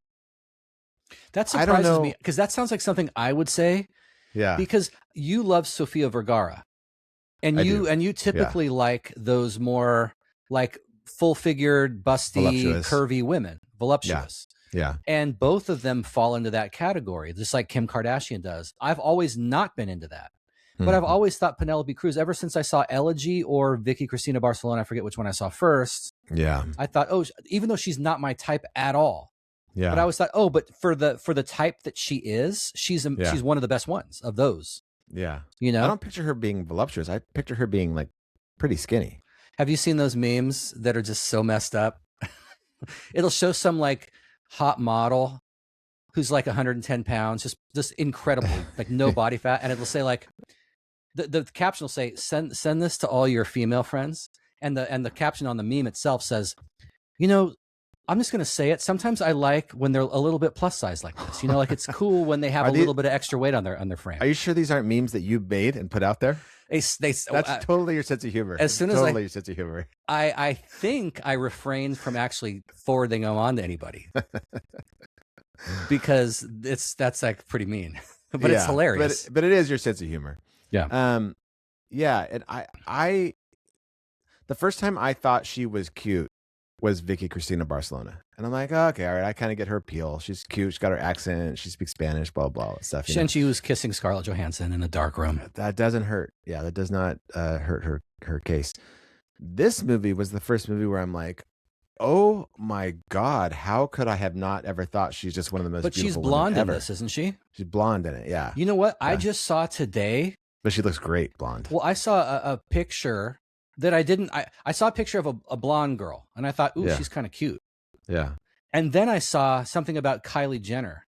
That surprises me, because that sounds like something I would say. Yeah. Because you love Sofia Vergara. And you typically like those more like full-figured, busty, curvy women. Voluptuous. Yeah. And both of them fall into that category, just like Kim Kardashian does. I've always not been into that. But I've always thought Penelope Cruz, ever since I saw Elegy or Vicky Cristina Barcelona, I forget which one I saw first. Yeah. I thought, oh, even though she's not my type at all. Yeah. But I always thought, oh, but for the type that she is, she's one of the best ones of those. Yeah. You know? I don't picture her being voluptuous. I picture her being like pretty skinny. Have you seen those memes that are just so messed up? It'll show some like hot model who's like 110 pounds, just incredible, like no body fat. And it'll say like, the caption will say, send this to all your female friends. And the caption on the meme itself says, you know, I'm just going to say it. Sometimes I like when they're a little bit plus size like this, you know, like it's cool when they have little bit of extra weight on their frame. Are you sure these aren't memes that you made and put out there? That's totally your sense of humor. As soon as your sense of humor. I think I refrained from actually forwarding them on to anybody because that's like pretty mean, but it's hilarious. But it is your sense of humor. Yeah. Yeah. And I the first time I thought she was cute was Vicky Cristina Barcelona. And I'm like, oh, okay, all right, I kind of get her appeal. She's cute. She's got her accent. She speaks Spanish, blah, blah, stuff. And she was kissing Scarlett Johansson in a dark room. That doesn't hurt. Yeah, that does not hurt her case. This movie was the first movie where I'm like, oh my God, how could I have not ever thought she's just one of the most beautiful women ever? But she's blonde in this, isn't she? She's blonde in it, yeah. You know what? Yeah. I just saw today. But she looks great blonde. Well, I saw a picture that I saw a picture of a blonde girl, and I thought, ooh, she's kind of cute. Yeah. And then I saw something about Kylie Jenner.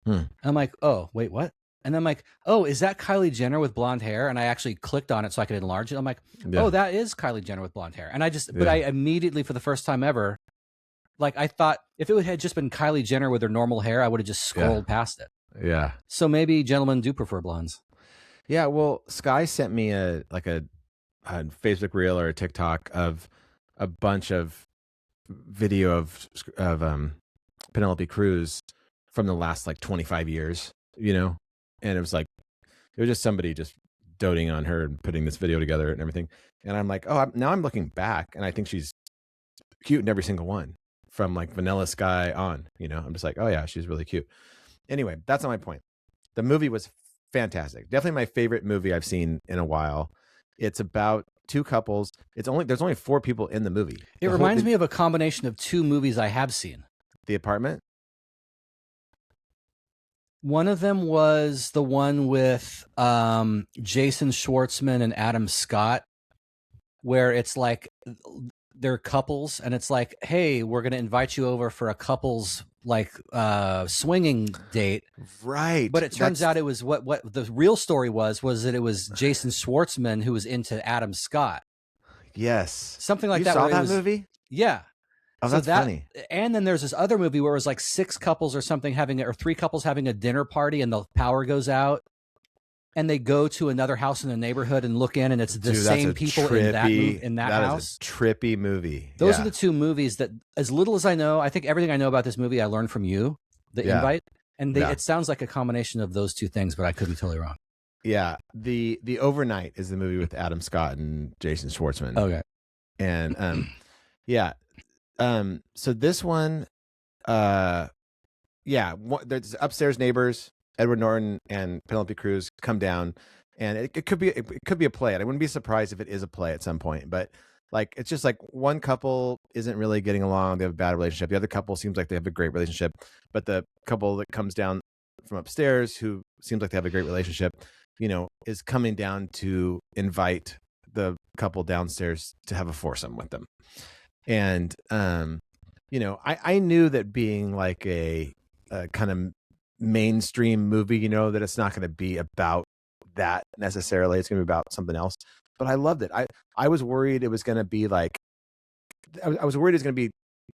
I'm like, oh, wait, what? And I'm like, oh, is that Kylie Jenner with blonde hair? And I actually clicked on it so I could enlarge it. I'm like, oh, that is Kylie Jenner with blonde hair. And but I immediately, for the first time ever, like I thought if it had just been Kylie Jenner with her normal hair, I would have just scrolled past it. Yeah. So maybe gentlemen do prefer blondes. Yeah. Well, Sky sent me a Facebook reel or a TikTok of a bunch of video of Penelope Cruz from the last like 25 years, you know, and it was just somebody just doting on her and putting this video together and everything. And I'm like, oh, now I'm looking back and I think she's cute in every single one from like Vanilla Sky on, you know. I'm just like, oh yeah, she's really cute. Anyway, that's not my point. The movie was fantastic. Definitely my favorite movie I've seen in a while. It's about two couples. There's only 4 people in the movie. It reminds me of a combination of 2 movies I have seen. The Apartment. One of them was the one with Jason Schwartzman and Adam Scott, where it's like they're couples, and it's like, hey, we're going to invite you over for a couple's like swinging date, right? But it turns out it was what the real story was that it was Jason Schwartzman who was into Adam Scott. Yes, something like that. You saw that movie? Yeah. Oh, so that's funny. And then there's this other movie where it was like 6 couples or something or 3 couples having a dinner party, and the power goes out, and they go to another house in the neighborhood and look in, and it's the same people in that house. Is a trippy movie. Those are the 2 movies that, as little as I know, I think everything I know about this movie I learned from you, The Invite, and it sounds like a combination of those 2 things, but I could be totally wrong. Yeah, the Overnight is the movie with Adam Scott and Jason Schwartzman. Okay, and yeah. So this one, there's upstairs neighbors, Edward Norton and Penelope Cruz come down, and it could be a play. And I wouldn't be surprised if it is a play at some point, but like, it's just like one couple isn't really getting along. They have a bad relationship. The other couple seems like they have a great relationship, but the couple that comes down from upstairs, who seems like they have a great relationship, you know, is coming down to invite the couple downstairs to have a foursome with them. And, you know, I knew that being like a kind of mainstream movie, you know, that it's not going to be about that necessarily. It's going to be about something else. But I loved it. I was worried it was going to be like, I was worried it was going to be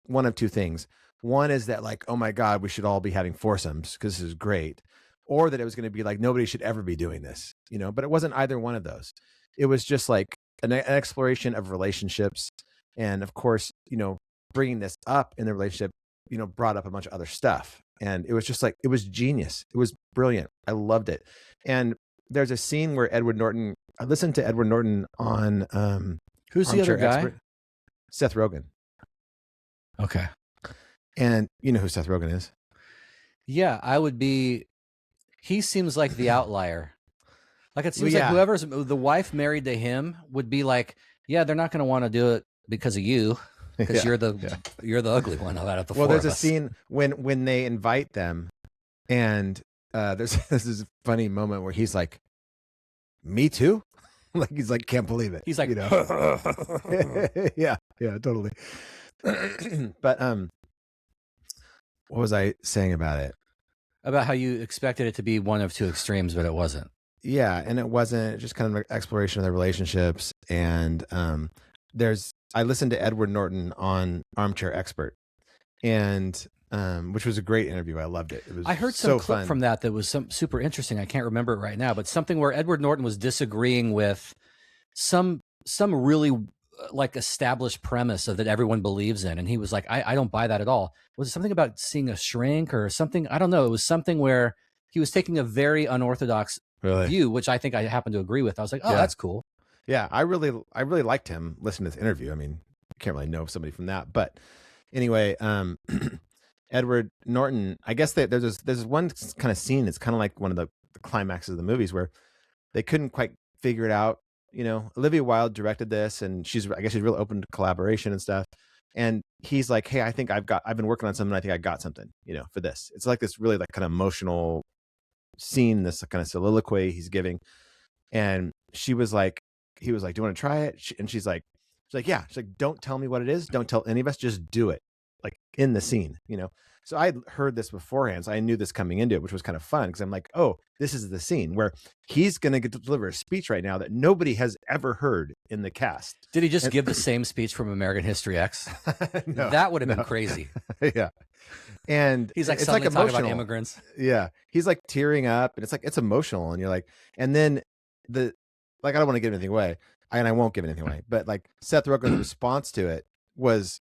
one of 2 things. One is that like, oh my God, we should all be having foursomes because this is great. Or that it was going to be like, nobody should ever be doing this, you know, but it wasn't either one of those. It was just like an exploration of relationships. And of course, you know, bringing this up in the relationship, you know, brought up a bunch of other stuff. And it was just like, it was genius. It was brilliant. I loved it. And there's a scene where Edward Norton, I listened to Edward Norton on who's the other guy? Expert, Seth Rogen. Okay. And you know who Seth Rogen is? Yeah, he seems like the outlier. Like it seems like whoever's the wife married to him would be like, yeah, they're not going to want to do it because of you, because you're the ugly one out of the 4 of us. Well, there's a scene when they invite them, and there's this funny moment where he's like, "Me too," Like he's like, can't believe it. He's like, you know? Yeah, totally. But what was I saying about it? About how you expected it to be one of two extremes, but it wasn't. Yeah, and it wasn't. Just kind of an exploration of their relationships. And I listened to Edward Norton on Armchair Expert, and which was a great interview. I loved it. It was I heard some clip from that was super interesting. I can't remember it right now, but something where Edward Norton was disagreeing with some really like established premise of that everyone believes in, and he was like, I don't buy that at all. Was it something about seeing a shrink or something? I don't know. It was something where he was taking a very unorthodox view, which I think I happen to agree with. I was like, oh, that's cool. Yeah, I really liked him listening to this interview. I mean, you can't really know somebody from that, but anyway, Edward Norton, I guess there's one kind of scene. It's kind of like one of the climaxes of the movies where they couldn't quite figure it out. You know, Olivia Wilde directed this, and I guess she's real open to collaboration and stuff. And he's like, hey, I think I've been working on something. I think I got something, for this. It's like this really like kind of emotional scene, this kind of soliloquy he's giving. And he was like, do you want to try it? And she's like, yeah. She's like, don't tell me what it is. Don't tell any of us. Just do it. Like in the scene, So I heard this beforehand. So I knew this coming into it, which was kind of fun because I'm like, oh, this is the scene where he's going to get to deliver a speech right now that nobody has ever heard in the cast. Did he just give the same speech from American History X? No, that would have been crazy. Yeah. And he's like, it's like talking about immigrants. Yeah. He's like tearing up and it's emotional. And you're like, and then I don't want to give anything away and I won't give anything away, but like Seth Rogen's response to it was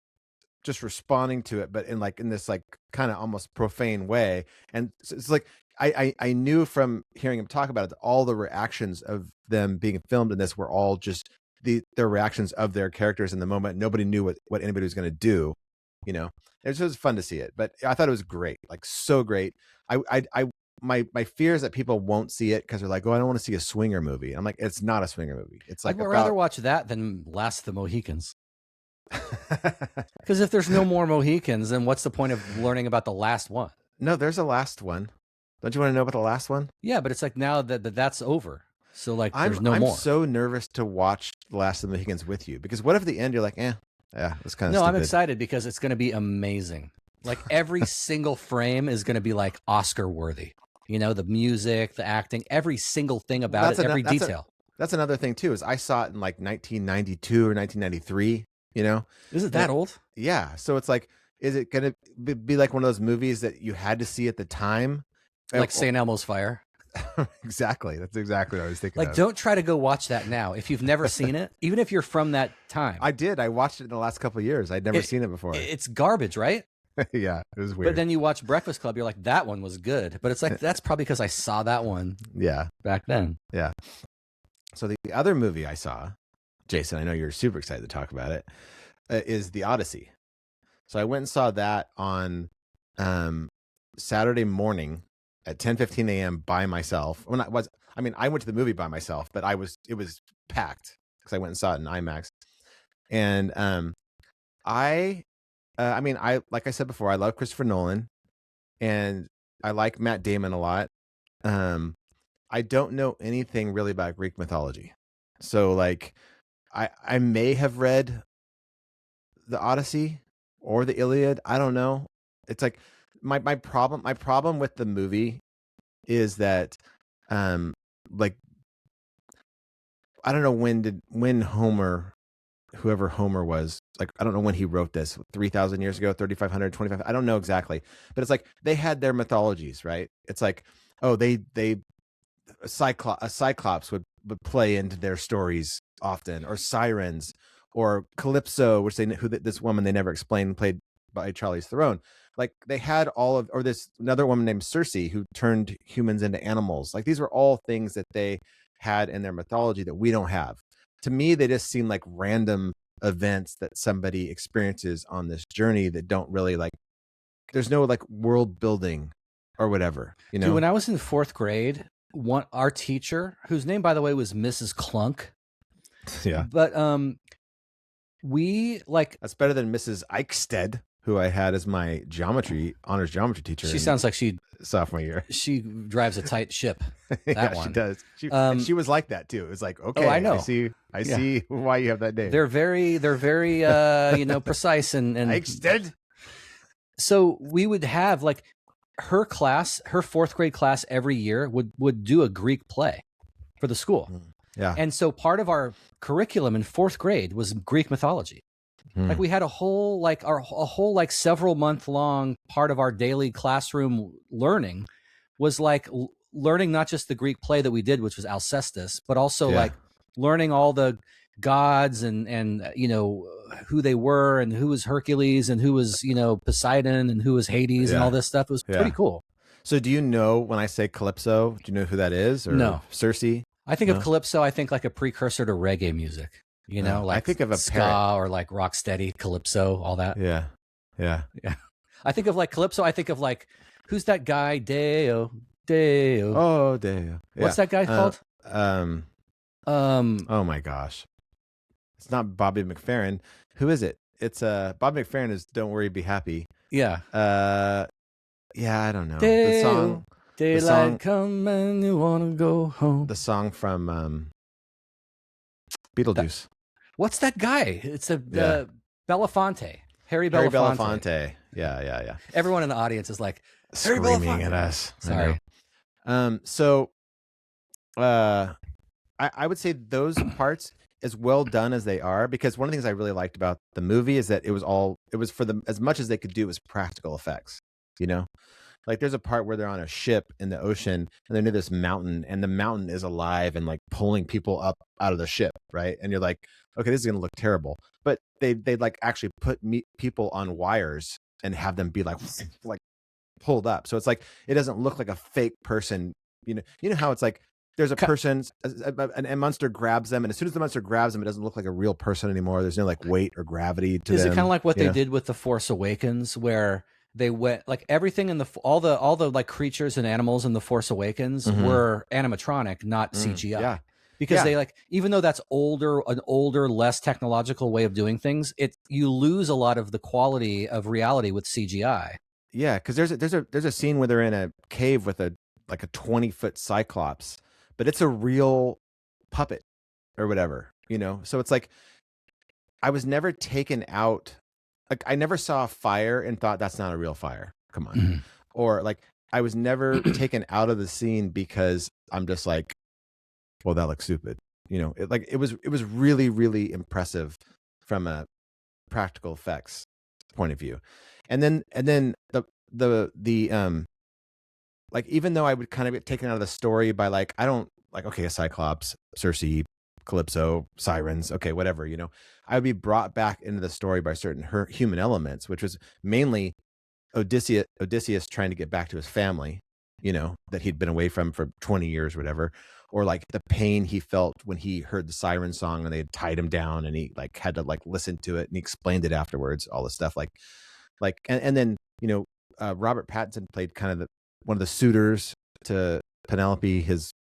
just responding to it, but in this like kind of almost profane way. And so it's like, I knew from hearing him talk about it, that all the reactions of them being filmed in this were all just their reactions of their characters in the moment. Nobody knew what anybody was going to do, It was fun to see it, but I thought it was great. Like so great. My fear is that people won't see it because they're like, oh, I don't want to see a swinger movie. I'm like, it's not a swinger movie. It's like I'd rather watch that than Last of the Mohicans. Because if there's no more Mohicans, then what's the point of learning about the last one? No, there's a last one. Don't you want to know about the last one? Yeah, but it's like now that's over. So like there's no more. I'm so nervous to watch The Last of the Mohicans with you because what if at the end you're like, yeah, it's kind of stupid. I'm excited because it's going to be amazing. Like every single frame is going to be like Oscar worthy. The music, the acting, every single thing about every detail. That's another thing too, is I saw it in like 1992 or 1993. Is it that old? Yeah. So it's like, is it going to be like one of those movies that you had to see at the time? Like St. Elmo's Fire. Exactly. That's exactly what I was thinking. Like, don't try to go watch that now. If you've never seen it, even if you're from that time. I did. I watched it in the last couple of years. I'd never seen it before. It's garbage, right? Yeah. It was weird. But then you watch Breakfast Club. You're like, that one was good. But it's like, that's probably because I saw that one. Yeah. Back then. Yeah. So the other movie I saw, Jason, I know you're super excited to talk about it, is The Odyssey. So I went and saw that on Saturday morning at 10:15 a.m. by myself. I went to the movie by myself, but it was packed because I went and saw it in IMAX. And like I said before, I love Christopher Nolan, and I like Matt Damon a lot. I don't know anything really about Greek mythology, so like I may have read the Odyssey or the Iliad. I don't know. It's like my problem with the movie is that like I don't know when Homer, whoever Homer was, like I don't know when he wrote this, 3,000 years ago, 3,500, 25, I don't know exactly, but it's like they had their mythologies, right? It's like, oh, a cyclops would play into their stories often, or sirens, or Calypso, which this woman they never explained, played by Charlize Theron. Like they had or this another woman named Circe who turned humans into animals. Like these were all things that they had in their mythology that we don't have. To me, they just seem like random events that somebody experiences on this journey that don't really like, there's no like world building or whatever, Dude, when I was in 4th grade, our teacher, whose name by the way was Mrs. Clunk. Yeah. But we like, that's better than Mrs. Eichstead. who I had as my honors geometry teacher. She sounds like sophomore year. She drives a tight ship. Yeah, one. she does. And she was like that too. It was like, okay, I know. I see why you have that name. They're very precise and I extend. So we would have like her class, her 4th grade class every year would do a Greek play for the school. Yeah. And so part of our curriculum in 4th grade was Greek mythology. Like we had a whole several month long part of our daily classroom learning was like learning not just the Greek play that we did, which was Alcestis, but also like learning all the gods and who they were and who was Hercules and who was Poseidon and who was Hades and all this stuff. It was pretty cool. So do you know when I say Calypso, do you know who that is? Or no. Circe? I think of Calypso, I think like a precursor to reggae music. Like I think of a ska parrot. or like rocksteady, Calypso, all that. Yeah. I think of like Calypso. I think of like, who's that guy? Deo. Oh, Deo. What's that guy called? Oh my gosh, it's not Bobby McFerrin. Who is it? It's Bobby McFerrin is "Don't Worry, Be Happy." Yeah. Yeah, I don't know Deo, the song. Daylight come and you wanna go home. The song from Beetlejuice. What's that guy? It's Belafonte. Harry Belafonte. Yeah. Everyone in the audience is like screaming at us. Sorry. So, I would say those parts, as well done as they are, because one of the things I really liked about the movie is that it was for them, as much as they could do, it was practical effects. Like there's a part where they're on a ship in the ocean and they're near this mountain, and the mountain is alive and like pulling people up out of the ship, right? And you're like, okay, this is gonna look terrible. But they'd like actually put people on wires and have them be like pulled up. So it's like it doesn't look like a fake person. You know how it's like there's a person, a monster grabs them, and as soon as the monster grabs them, it doesn't look like a real person anymore. There's no like weight or gravity to them. Is it kind of like what they did with The Force Awakens, where they went like everything in all the like creatures and animals in The Force Awakens were animatronic, not CGI. Yeah. Because they like, even though that's an older, less technological way of doing things, you lose a lot of the quality of reality with CGI. Yeah, because there's a scene where they're in a cave with a 20-foot cyclops, but it's a real puppet or whatever, So it's like I was never taken out. Like I never saw a fire and thought that's not a real fire. Come on. Or like I was never taken out of the scene because I'm just like, well, that looks stupid. It was really, really impressive from a practical effects point of view. And then the like, even though I would kind of get taken out of the story by like, I don't like, okay, a Cyclops, Circe, Calypso, sirens, okay, whatever, I would be brought back into the story by certain human elements, which was mainly Odysseus trying to get back to his family, that he'd been away from for 20 years or whatever, or like the pain he felt when he heard the siren song and they had tied him down and he like had to like listen to it and he explained it afterwards, all this stuff and then, Robert Pattinson played kind of one of the suitors to Penelope, his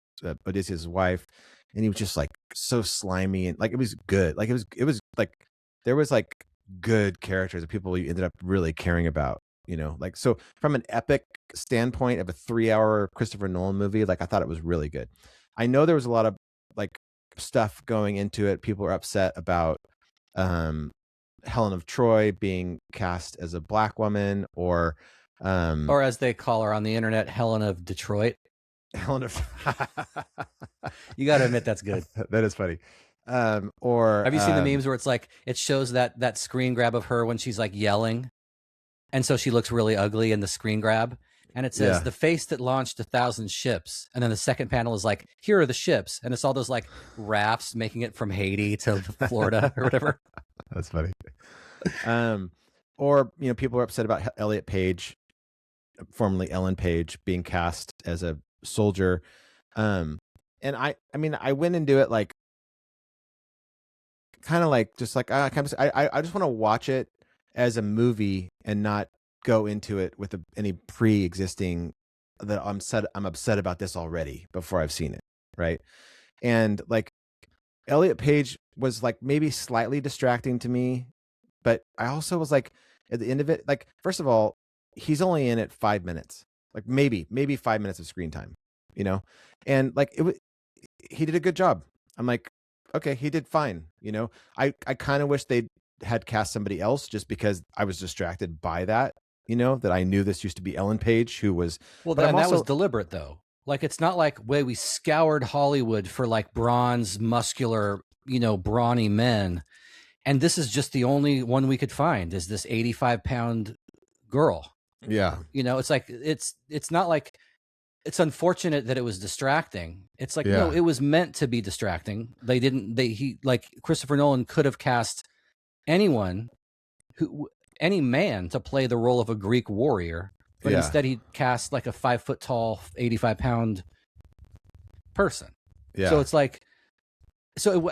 Odysseus' wife, and he was just like so slimy and like it was good. Like it was like there was like good characters of people you ended up really caring about, like, so from an epic standpoint of a 3-hour Christopher Nolan movie, like I thought it was really good. I know there was a lot of like stuff going into it. People were upset about Helen of Troy being cast as a black woman, or as they call her on the internet, Helen of Detroit. Helen of You got to admit that's good. That is funny. Or have you seen the memes where it's like it shows that screen grab of her when she's like yelling, and so she looks really ugly in the screen grab, and it says the face that launched 1,000 ships, and then the second panel is like, here are the ships, and it's all those like rafts making it from Haiti to Florida or whatever. That's funny. Or people are upset about Elliot Page, formerly Ellen Page, being cast as a soldier. And I went into it like kind of like just like I just want to watch it as a movie and not go into it with any pre-existing that I'm upset about this already before I've seen it, right? And like Elliot Page was like maybe slightly distracting to me, but I also was like, at the end of it, like, first of all, he's only in it 5 minutes, like maybe 5 minutes of screen time, you know, and like he did a good job. I'm like, okay, he did fine, you know. I kind of wish they had cast somebody else just because I was distracted by that, you know, that I knew this used to be Ellen Page, who was. Well, but then that was deliberate though. Like, it's not like way we scoured Hollywood for like bronze, muscular, you know, brawny men. And this is just the only one we could find is this 85-pound girl. Yeah. You know, it's like, it's not like, it's unfortunate that it was distracting. It's like, no, it was meant to be distracting. Like Christopher Nolan could have cast any man to play the role of a Greek warrior. But instead he cast like a 5 foot tall, 85-pound person. Yeah. So it's like, so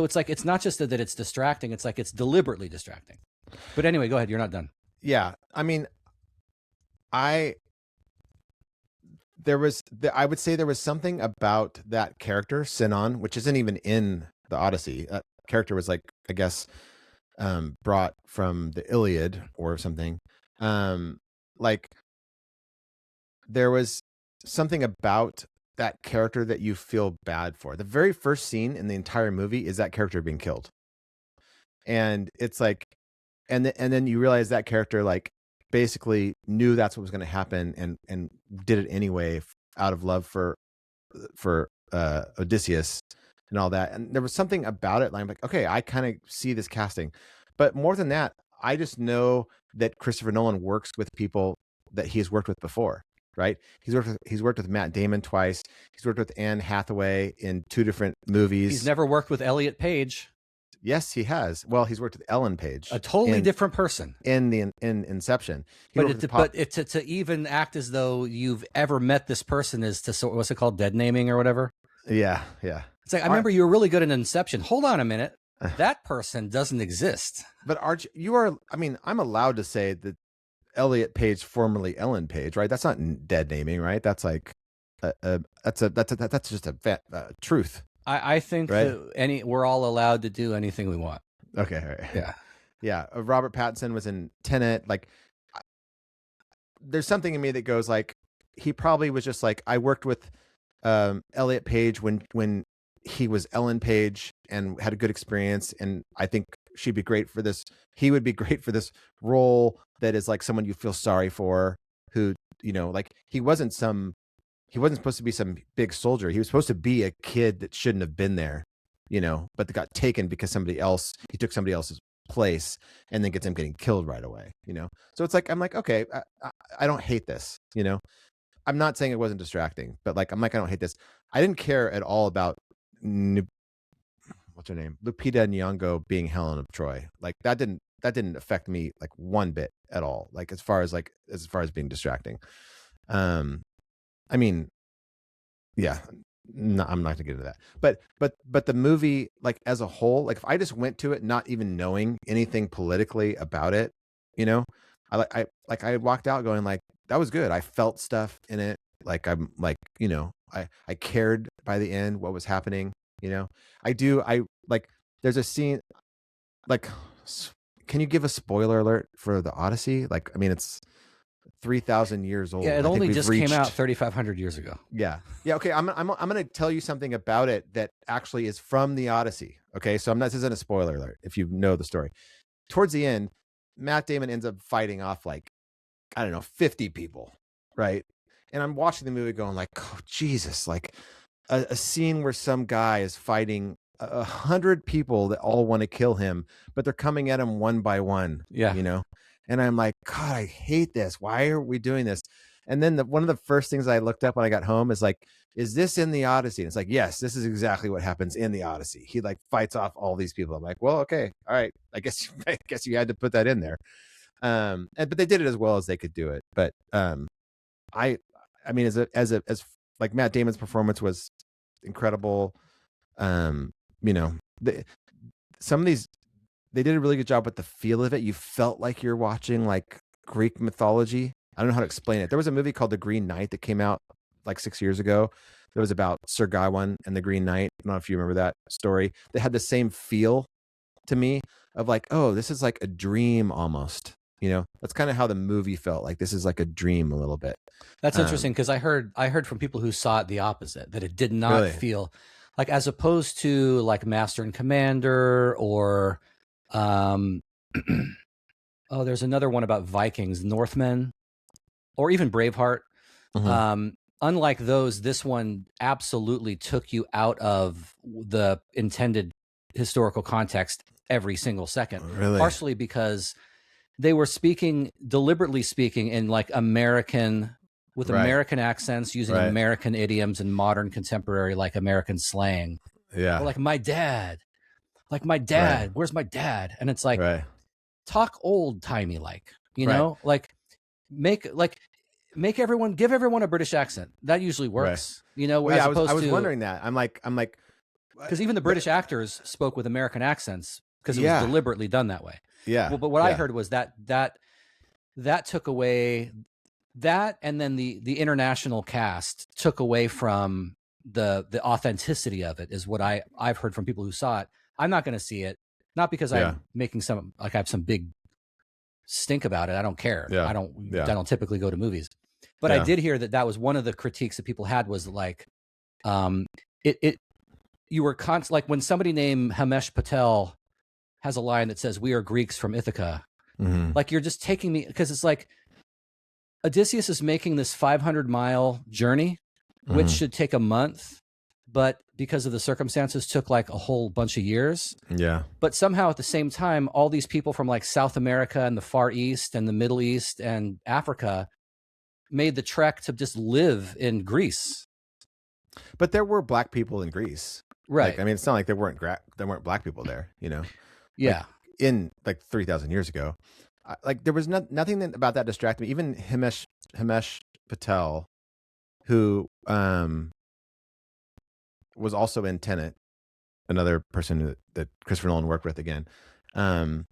it's like, it's not just that it's distracting. It's like, it's deliberately distracting. But anyway, go ahead. You're not done. Yeah. I mean, I would say there was something about that character, Sinon, which isn't even in the Odyssey. That character was like, I guess, brought from the Iliad or something. Like, there was something about that character that you feel bad for. The very first scene in the entire movie is that character being killed. And it's like, and then you realize that character like basically knew that's what was going to happen and did it anyway out of love for Odysseus and all that. And there was something about it. Like, I'm like, okay, I kind of see this casting, but more than that, I just know that Christopher Nolan works with people that he's worked with before. Right? He's worked with Matt Damon twice. He's worked with Anne Hathaway in 2 different movies. He's never worked with Elliot Page. Yes, he has. Well, he's worked with Ellen Page, a totally different person in Inception. But to even act as though you've ever met this person is to, what's it called, dead naming or whatever. Yeah. It's like, I remember you were really good in Inception. Hold on a minute, that person doesn't exist. But Arch, you are. I mean, I'm allowed to say that Elliot Page, formerly Ellen Page, right? That's not dead naming, right? That's like that's just a truth. I think right? that we're all allowed to do anything we want. Okay, right. Yeah. Robert Pattinson was in Tenet. Like, there's something in me that goes like, he probably was just like, I worked with Elliot Page when he was Ellen Page and had a good experience, and I think she'd be great for this. He would be great for this role that is like someone you feel sorry for, who, you know, like he wasn't supposed to be some big soldier. He was supposed to be a kid that shouldn't have been there, you know, but that got taken because he took somebody else's place, and then gets him getting killed right away, you know? So it's like, I'm like, okay, I don't hate this, you know? I'm not saying it wasn't distracting, but like, I'm like, I don't hate this. I didn't care at all about what's her name? Lupita Nyong'o being Helen of Troy. Like, that didn't affect me like one bit at all. Like, as far as being distracting. I mean, yeah, no, I'm not gonna get into that. But the movie, like as a whole, like if I just went to it not even knowing anything politically about it, you know, I walked out going like, that was good. I felt stuff in it. Like, I'm like, you know, I cared by the end what was happening. You know, I like, there's a scene, like, can you give a spoiler alert for the Odyssey? Like, I mean, it's 3,000 years old. Yeah, it only just came out 3,500 years ago. Yeah. Okay. I'm going to tell you something about it that actually is from the Odyssey. Okay. So this isn't a spoiler alert if you know the story. Towards the end, Matt Damon ends up fighting off like, I don't know, 50 people. Right. And I'm watching the movie going like, oh, Jesus, like a scene where some guy is fighting 100 people that all want to kill him, but they're coming at him one by one. Yeah. You know? And I'm like, God, I hate this. Why are we doing this? And then one of the first things I looked up when I got home is like, is this in the Odyssey? And it's like, yes, this is exactly what happens in the Odyssey. He like fights off all these people. I'm like, well, okay, all right. I guess you had to put that in there. But they did it as well as they could do it. But I mean, as like Matt Damon's performance was incredible. You know, some of these, they did a really good job with the feel of it. You felt like you're watching like Greek mythology. I don't know how to explain it. There was a movie called The Green Knight that came out like 6 years ago. It was about Sir Gawain and the Green Knight. I don't know if you remember that story. They had the same feel to me of like, oh, this is like a dream almost, You know, that's kind of how the movie felt. Like this is like a dream a little bit. That's interesting because I heard from people who saw it the opposite, that it did not Really? feel like, as opposed to like Master and Commander or oh, there's another one about Vikings, Northmen, or even Braveheart. Unlike those, this one absolutely took you out of the intended historical context every single second. Really? Partially because they were deliberately speaking in like American, with American accents, using American idioms and modern contemporary like American slang. Yeah. Or like my dad, where's my dad? And it's like, talk old timey, like, you know, like give everyone a British accent. That usually works, you know. Well, yeah, I was wondering that. I'm like, because even the British actors spoke with American accents because it was deliberately done that way. Yeah. Well, but what I heard was that took away that, and then the international cast took away from the authenticity of it, is what I've heard from people who saw it. I'm not going to see it, not because I'm making I have some big stink about it. I don't care. I don't typically go to movies, but I did hear that was one of the critiques that people had, was like, you were like when somebody named Himesh Patel has a line that says, "We are Greeks from Ithaca." Like, you're just taking me, because it's like Odysseus is making this 500-mile journey, which should take a month, but because of the circumstances took like a whole bunch of years. Yeah. But somehow at the same time, all these people from like South America and the Far East and the Middle East and Africa made the trek to just live in Greece. But there were black people in Greece. Right. Like, I mean, it's not like there weren't black people there, you know? Yeah. Like, in like 3,000 years ago. Like there was nothing about that distracted me. Even Himesh Patel, who was also in Tenet, another person that Christopher Nolan worked with again, and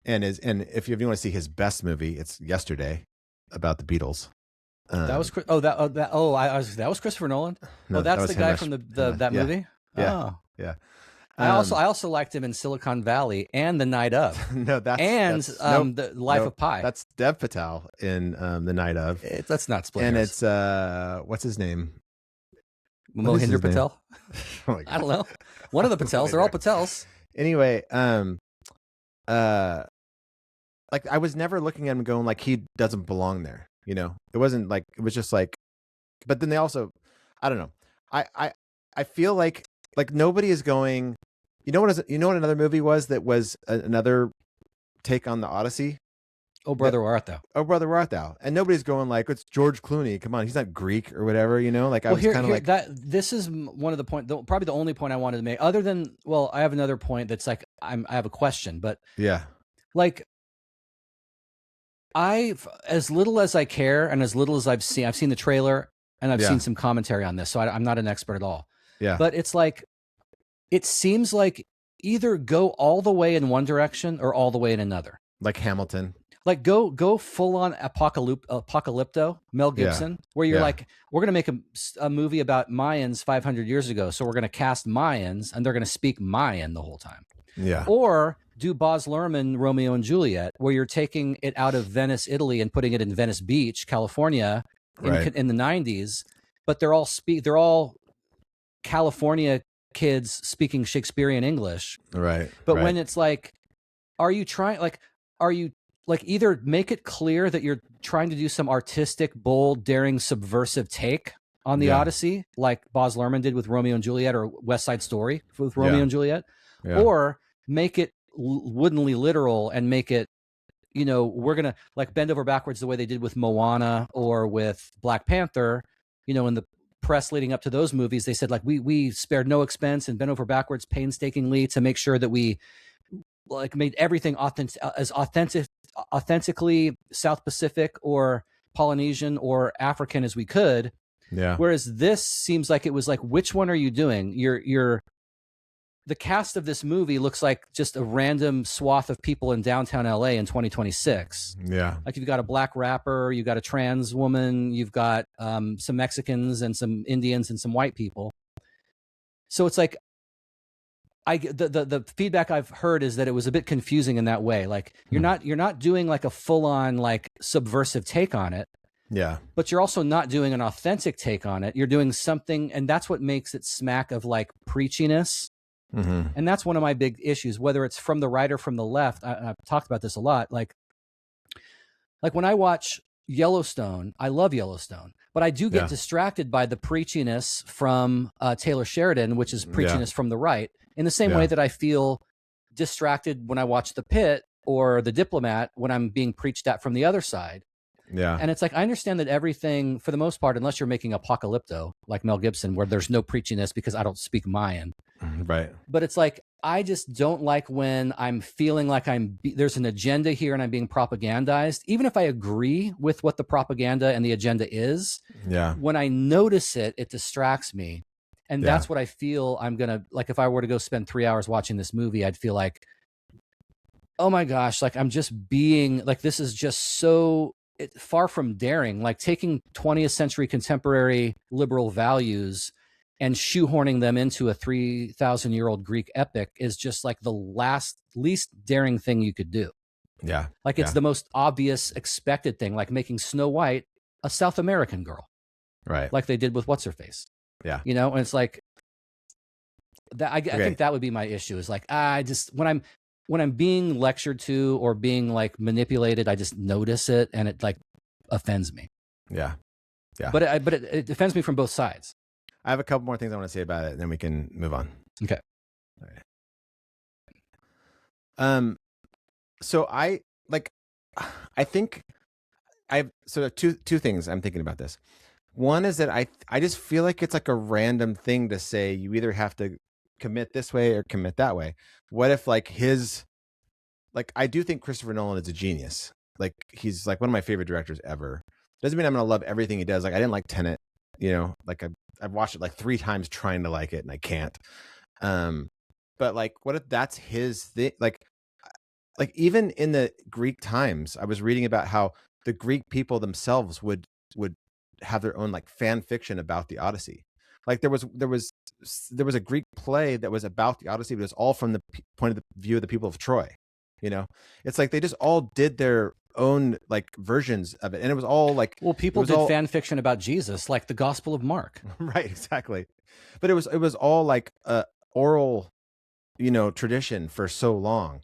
if you want to see his best movie, it's Yesterday, about the Beatles. That was that was Christopher Nolan. No, that's that the guy Himesh, from that movie. Yeah, oh. Yeah. I also liked him in Silicon Valley and The Night Of. No, The Life of Pi. That's Dev Patel in The Night Of. That's not Split And Hairs. It's what's his name? Mohinder Patel. Oh my God. I don't know. One of the Patels. They're all Patels. Anyway, like I was never looking at him going like he doesn't belong there. You know, it wasn't like, it was just like. But then they also, I don't know. I feel like nobody is going. You know what another movie was that was another take on the Odyssey? Oh, Brother, Where Art Thou? Oh, Brother, Where Art Thou? And nobody's going like, it's George Clooney. Come on, he's not Greek or whatever, you know? Like, I was kind of like that. This is one of the probably the only point I wanted to make. Other than, well, I have another point that's like, I have a question, but yeah, like, as little as I care and as little as I've seen the trailer and I've seen some commentary on this, so I'm not an expert at all. Yeah, but it's like, it seems like either go all the way in one direction or all the way in another. Like Hamilton. Like go full on apocalypto, Mel Gibson, where you're like, we're going to make a movie about Mayans 500 years ago. So we're going to cast Mayans and they're going to speak Mayan the whole time. Yeah. Or do Baz Luhrmann Romeo and Juliet, where you're taking it out of Venice, Italy and putting it in Venice Beach, California in the 90s, but they're all California kids speaking Shakespearean English. Right. But when it's like, are you either make it clear that you're trying to do some artistic, bold, daring, subversive take on the Odyssey, like Baz Luhrmann did with Romeo and Juliet, or West Side Story with Romeo and Juliet, or make it woodenly literal and make it, you know, we're going to like bend over backwards the way they did with Moana or with Black Panther, you know, in the press leading up to those movies, they said like, we spared no expense and bent over backwards painstakingly to make sure that we like made everything authentically South Pacific or Polynesian or African as we could. Yeah. Whereas this seems like it was like, which one are you doing? The cast of this movie looks like just a random swath of people in downtown LA in 2026. Yeah. Like you've got a black rapper, you've got a trans woman, you've got some Mexicans and some Indians and some white people. So it's like, the feedback I've heard is that it was a bit confusing in that way. Like you're not doing like a full on like subversive take on it. Yeah. But you're also not doing an authentic take on it. You're doing something, and that's what makes it smack of like preachiness. Mm-hmm. And that's one of my big issues, whether it's from the right or from the left. I've talked about this a lot. Like when I watch Yellowstone, I love Yellowstone, but I do get distracted by the preachiness from Taylor Sheridan, which is preachiness from the right, in the same way that I feel distracted when I watch The Pit or The Diplomat when I'm being preached at from the other side. Yeah. And it's like, I understand that everything, for the most part, unless you're making Apocalypto, like Mel Gibson, where there's no preachiness because I don't speak Mayan. Right. But it's like, I just don't like when I'm feeling like there's an agenda here and I'm being propagandized. Even if I agree with what the propaganda and the agenda is, when I notice it, it distracts me. And that's what I feel I'm going to, like, if I were to go spend 3 hours watching this movie, I'd feel like, oh my gosh, like I'm just being, like, this is just so far from daring, like taking 20th century contemporary liberal values and shoehorning them into a 3,000-year-old Greek epic is just like the least daring thing you could do. Yeah. Like it's the most obvious expected thing, like making Snow White a South American girl. Right. Like they did with What's-Her-Face. Yeah. You know, and it's like that. I think that would be my issue, is like, I just, when I'm being lectured to or being like manipulated, I just notice it and it like offends me. Yeah. Yeah. But it offends me from both sides. I have a couple more things I want to say about it, and then we can move on. Okay. All right. So I think two things I'm thinking about this. One is that I just feel like it's like a random thing to say you either have to commit this way or commit that way. What if like I do think Christopher Nolan is a genius. Like he's like one of my favorite directors ever. Doesn't mean I'm going to love everything he does. Like I didn't like Tenet, you know, like I've watched it like 3 times trying to like it and I can't. But like, what if that's his thing? Like even in the Greek times, I was reading about how the Greek people themselves would have their own like fan fiction about the Odyssey. Like there was a Greek play that was about the Odyssey, but it's all from the point of view of the people of Troy. You know, it's like they just all did their own like versions of it, and it was all like, well, people did fan fiction about Jesus, like the Gospel of Mark. Right, exactly. But it was all like oral, you know, tradition for so long,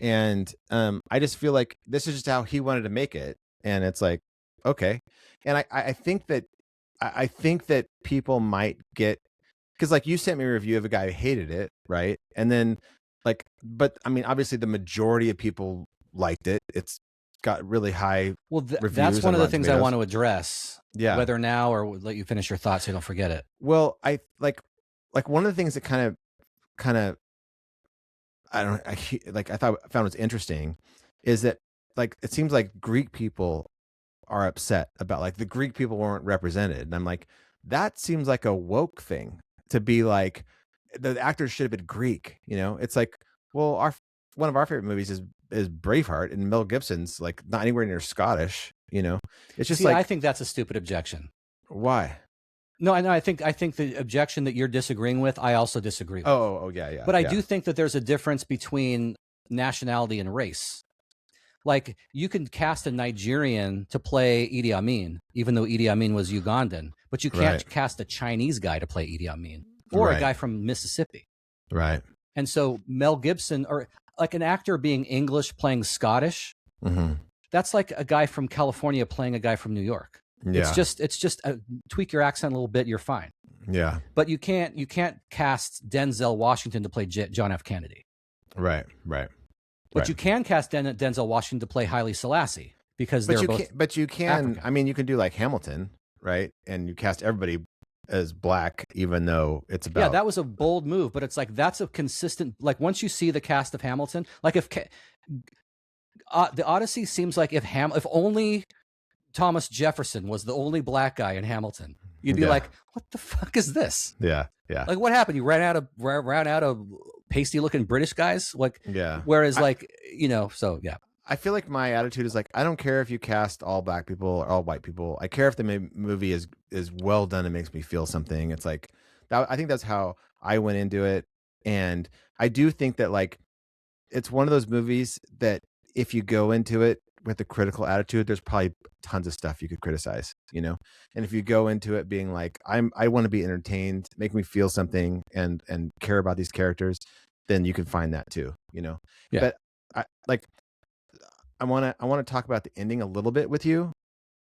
and I just feel like this is just how he wanted to make it, and it's like, okay. And I think that people might get, because like you sent me a review of a guy who hated it, right? And then like, but I mean, obviously the majority of people liked it. It's got really high reviews. That's one of the things Tomatoes. I want to address. Yeah. Whether now or let you finish your thoughts so you don't forget it. Well, I like one of the things that kind of I found was interesting is that like it seems like Greek people are upset about like the Greek people weren't represented, and I'm like, that seems like a woke thing to be like the actors should have been Greek. You know, it's like, well, one of our favorite movies is Braveheart, and Mel Gibson's like not anywhere near Scottish. You know, it's just like, I think that's a stupid objection. Why? No, I know. I think the objection that you're disagreeing with, I also disagree with. Oh, yeah. But I do think that there's a difference between nationality and race. Like you can cast a Nigerian to play Idi Amin, even though Idi Amin was Ugandan, but you can't cast a Chinese guy to play Idi Amin or a guy from Mississippi. Right. And so Mel Gibson, or like an actor being English playing Scottish, that's like a guy from California playing a guy from New York. Yeah. It's just tweak your accent a little bit, you're fine. Yeah. But you can't cast Denzel Washington to play John F. Kennedy. Right. But you can cast Denzel Washington to play Haile Selassie because they're both. But you can. African. I mean, you can do like Hamilton, right? And you cast everybody as black, even though it's about. Yeah, that was a bold move, but it's like that's a consistent. Like once you see the cast of Hamilton, like if the Odyssey seems like if only Thomas Jefferson was the only black guy in Hamilton, you'd be like, what the fuck is this? Yeah. Like what happened? You ran out of pasty looking British guys? Like, yeah. Whereas so yeah. I feel like my attitude is like, I don't care if you cast all black people or all white people. I care if the movie is well done and makes me feel something. It's like that. I think that's how I went into it. And I do think that like it's one of those movies that if you go into it with a critical attitude, there's probably tons of stuff you could criticize, you know? And if you go into it being like, I want to be entertained, make me feel something and care about these characters, then you can find that too, you know? Yeah. But I want to talk about the ending a little bit with you,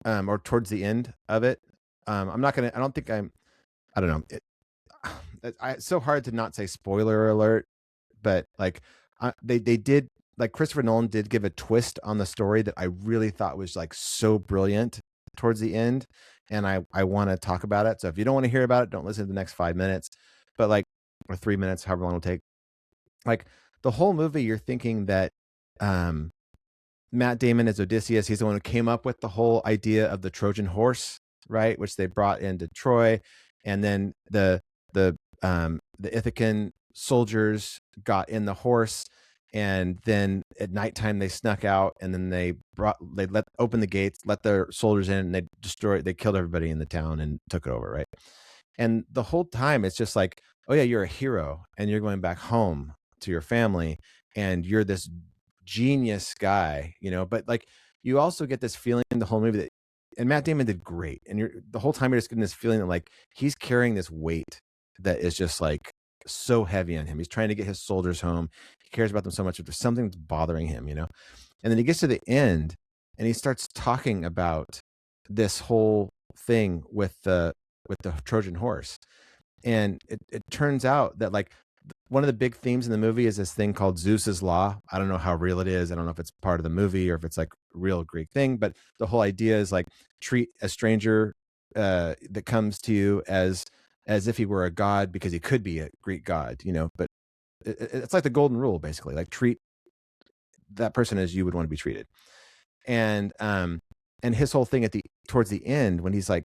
or towards the end of it. I'm not going to, I don't know. It's so hard to not say spoiler alert, but like they did, like Christopher Nolan did give a twist on the story that I really thought was like so brilliant towards the end. And I want to talk about it. So if you don't want to hear about it, don't listen to the next 5 minutes, but like, or 3 minutes, however long it'll take. Like the whole movie, you're thinking that, Matt Damon as Odysseus, he's the one who came up with the whole idea of the Trojan horse, right? Which they brought into Troy. And then the Ithacan soldiers got in the horse, and then at nighttime they snuck out, and then they let open the gates, let their soldiers in, and they killed everybody in the town and took it over, right? And the whole time it's just like, oh yeah, you're a hero and you're going back home to your family and you're this genius guy, you know, but like you also get this feeling in the whole movie that, and Matt Damon did great, and the whole time you're just getting this feeling that like he's carrying this weight that is just like so heavy on him. He's trying to get his soldiers home. He cares about them so much, but there's something that's bothering him, you know? And then he gets to the end and he starts talking about this whole thing with the Trojan horse. And it turns out that like one of the big themes in the movie is this thing called Zeus's law. I don't know how real it is. I don't know if it's part of the movie or if it's like a real Greek thing, but the whole idea is like treat a stranger that comes to you as if he were a god, because he could be a Greek god, you know, but it's like the golden rule, basically, like treat that person as you would want to be treated. And his whole thing towards the end, when he's like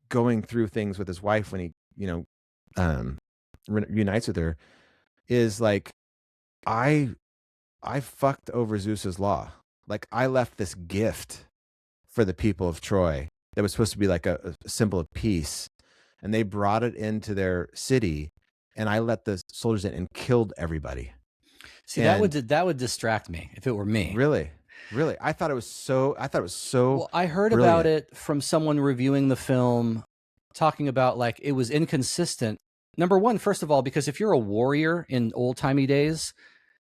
going through things with his wife, when he, you know, reunites with her, is like, I fucked over Zeus's law. Like I left this gift for the people of Troy that was supposed to be like a symbol of peace, and they brought it into their city, and I let the soldiers in and killed everybody. See, that would distract me if it were me. Really? I thought it was so Well, I heard brilliant about it from someone reviewing the film, talking about like it was inconsistent. Number one, first of all, because if you're a warrior in old-timey days,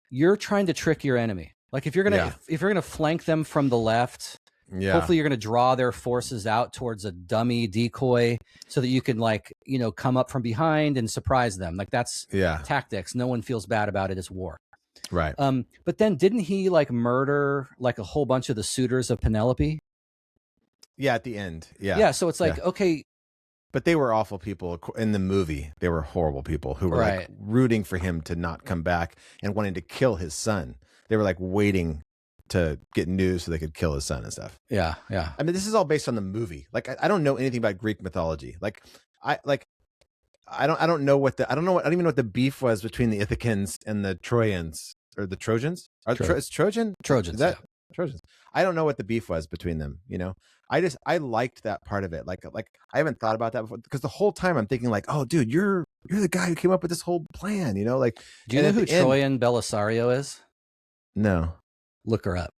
you're trying to trick your enemy. Like if you're gonna flank them from the left, hopefully you're gonna draw their forces out towards a dummy decoy so that you can, like, you know, come up from behind and surprise them. Like that's tactics. No one feels bad about it. It's war. Right. But then didn't he like murder like a whole bunch of the suitors of Penelope? Yeah, at the end. Yeah. Yeah. So it's like, okay. But they were awful people in the movie. They were horrible people who were like rooting for him to not come back and wanting to kill his son. They were like waiting to get news so they could kill his son and stuff. Yeah. Yeah. I mean, this is all based on the movie. Like, I don't know anything about Greek mythology. Like, I don't even know what the beef was between the Ithacans and the Trojans, or the Trojans. It's Trojan? Trojans. Is that Trojans? I don't know what the beef was between them. You know, I liked that part of it. Like I haven't thought about that before, because the whole time I'm thinking like, oh, dude, you're the guy who came up with this whole plan. You know, like, do you know who Troyan Belisario is? No. Look her up.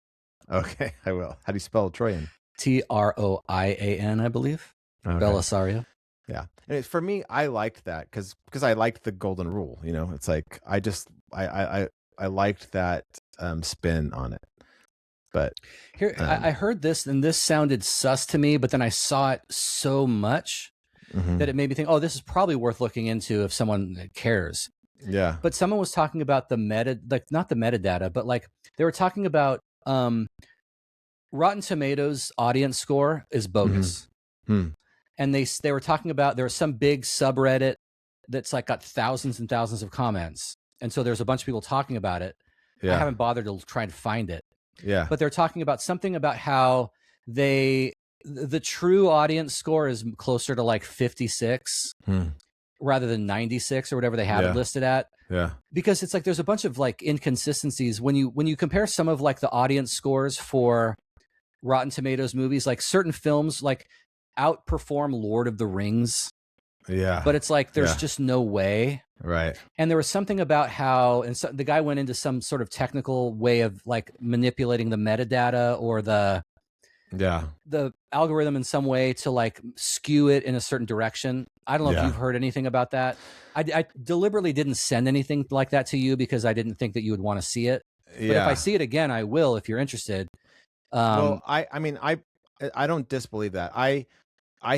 Okay, I will. How do you spell Troyan? Troian, I believe. Okay. Belisario. Yeah, and for me, I liked that because I liked the golden rule. You know, it's like I liked that spin on it. But here, I heard this, and this sounded sus to me, but then I saw it so much that it made me think, oh, this is probably worth looking into if someone cares. Yeah. But someone was talking about the not the metadata, but like they were talking about Rotten Tomatoes audience score is bogus. And they were talking about, there was some big subreddit that's like got thousands and thousands of comments. And so there's a bunch of people talking about it. Yeah. I haven't bothered to try and find it. Yeah. But they're talking about something about how the true audience score is closer to like 56 rather than 96 or whatever they have it listed at. Yeah. Because it's like there's a bunch of like inconsistencies when you compare some of like the audience scores for Rotten Tomatoes movies, like certain films like outperform Lord of the Rings. Yeah. But it's like there's just no way Right. And there was something about how, and so the guy went into some sort of technical way of like manipulating the metadata or the algorithm in some way to like skew it in a certain direction. I don't know if you've heard anything about that. I deliberately didn't send anything like that to you because I didn't think that you would want to see it. But if I see it again, I will if you're interested. Well, I mean, I don't disbelieve that. I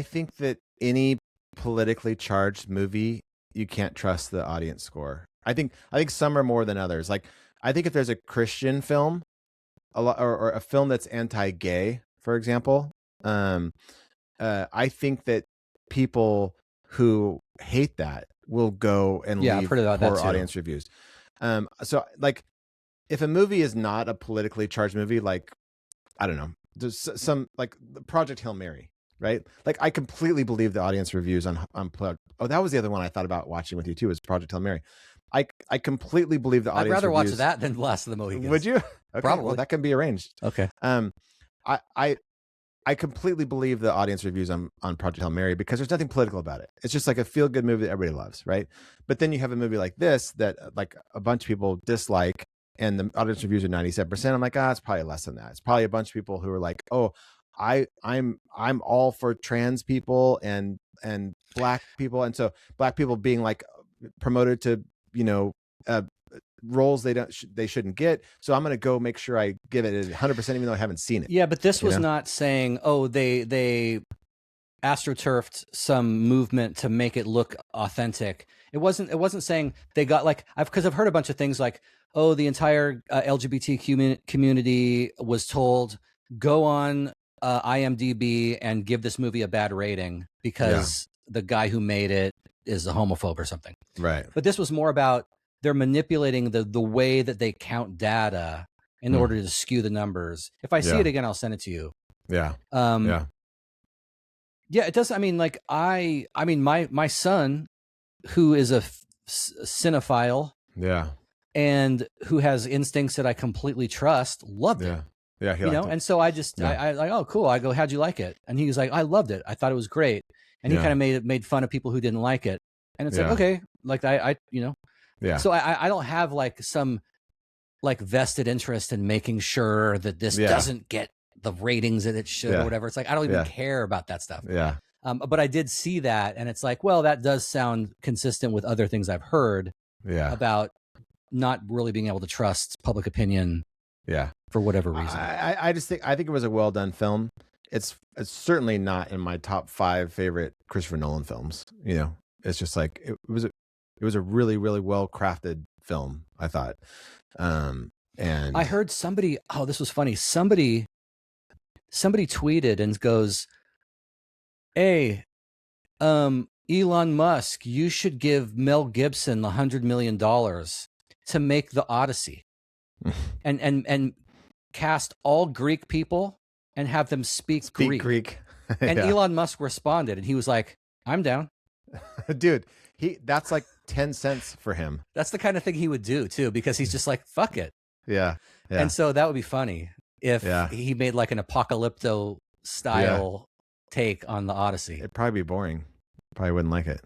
think that any politically charged movie, you can't trust the audience score. I think some are more than others. Like, I think if there's a Christian film, or a film that's anti-gay, for example, I think that people who hate that will go and leave poor audience reviews. So like, if a movie is not a politically charged movie, like, I don't know, there's some like Project Hail Mary, right? Like, I completely believe the audience reviews on Oh, that was the other one I thought about watching with you too, is Project Hail Mary. I completely believe the audience. I'd rather reviews. Watch that than Last of the Mohicans. Would you? Okay, Probably. Well, that can be arranged. Okay. I completely believe the audience reviews on Project Hail Mary because there's nothing political about it. It's just like a feel-good movie that everybody loves, right? But then you have a movie like this that like a bunch of people dislike, and the audience reviews are 97%. I'm like, it's probably less than that. It's probably a bunch of people who are like, oh, I'm all for trans people and black people, and so black people being like promoted to, you know, roles they shouldn't get, so I'm going to go make sure I give it 100% even though I haven't seen it. Yeah, but this was not saying, oh, they astroturfed some movement to make it look authentic. It wasn't saying they got like, because I've heard a bunch of things like, oh, the entire LGBT community was told, go on IMDb and give this movie a bad rating because the guy who made it is a homophobe or something. Right. But this was more about they're manipulating the way that they count data in order to skew the numbers. If I see it again, I'll send it to you. Yeah. Yeah, it does. I mean, like my son, who is a cinephile, and who has instincts that I completely trust, loved it. Yeah, you know. And so I just I like, oh, cool. I go, how'd you like it? And he was like, I loved it. I thought it was great. And he kind of made fun of people who didn't like it. And it's like, okay, like I you know. Yeah. So I don't have like some like vested interest in making sure that this doesn't get the ratings that it should or whatever. It's like, I don't even care about that stuff. Yeah. But I did see that, and it's like, well, that does sound consistent with other things I've heard about not really being able to trust public opinion. Yeah. For whatever reason. I think it was a well done film. It's certainly not in my top 5 favorite Christopher Nolan films. You know, it's just like it was a really, really well crafted film, I thought. And I heard somebody, this was funny. Somebody tweeted and goes, hey, Elon Musk, you should give Mel Gibson $100 million to make the Odyssey and cast all Greek people and have them speak Greek. And Elon Musk responded, and he was like, I'm down. Dude, that's like 10 cents for him. That's the kind of thing he would do too, because he's just like, fuck it. Yeah. And so that would be funny if he made like an apocalypto style take on the Odyssey. It'd probably be boring. Probably wouldn't like it.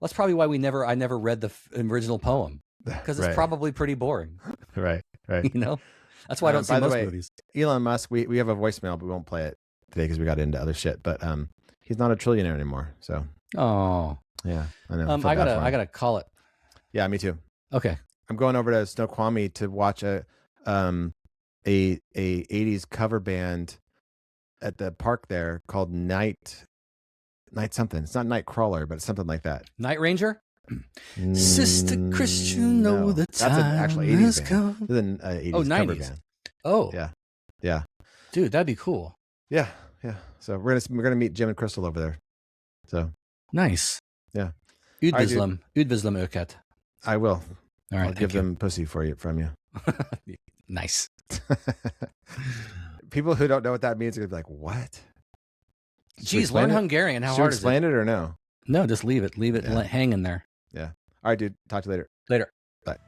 That's probably why I never read the original poem, because it's probably pretty boring. Right. You know, that's why I don't see most movies. Elon Musk, we have a voicemail, but we won't play it today because we got into other shit. But he's not a trillionaire anymore. So. Oh. Yeah, I know. I gotta call it. Yeah, me too. Okay. I'm going over to Snoqualmie to watch a 80s cover band at the park there called Night something. It's not Nightcrawler, but it's something like that. Night Ranger? Sister Christian, know the time that's an actual 80s has band. come. This is an 80s cover 90s. band. Oh. Yeah. Dude, that'd be cool. Yeah. So we're gonna meet Jim and Crystal over there. So nice. Yeah. Üdvözlöm őket. I will. All right. I'll give them pussy from you. Nice. People who don't know what that means are gonna be like, what? Jeez, learn Hungarian. How hard is it? Explain it or no? No, just leave it. Leave it hanging there. Yeah. All right, dude. Talk to you later. Later. Bye.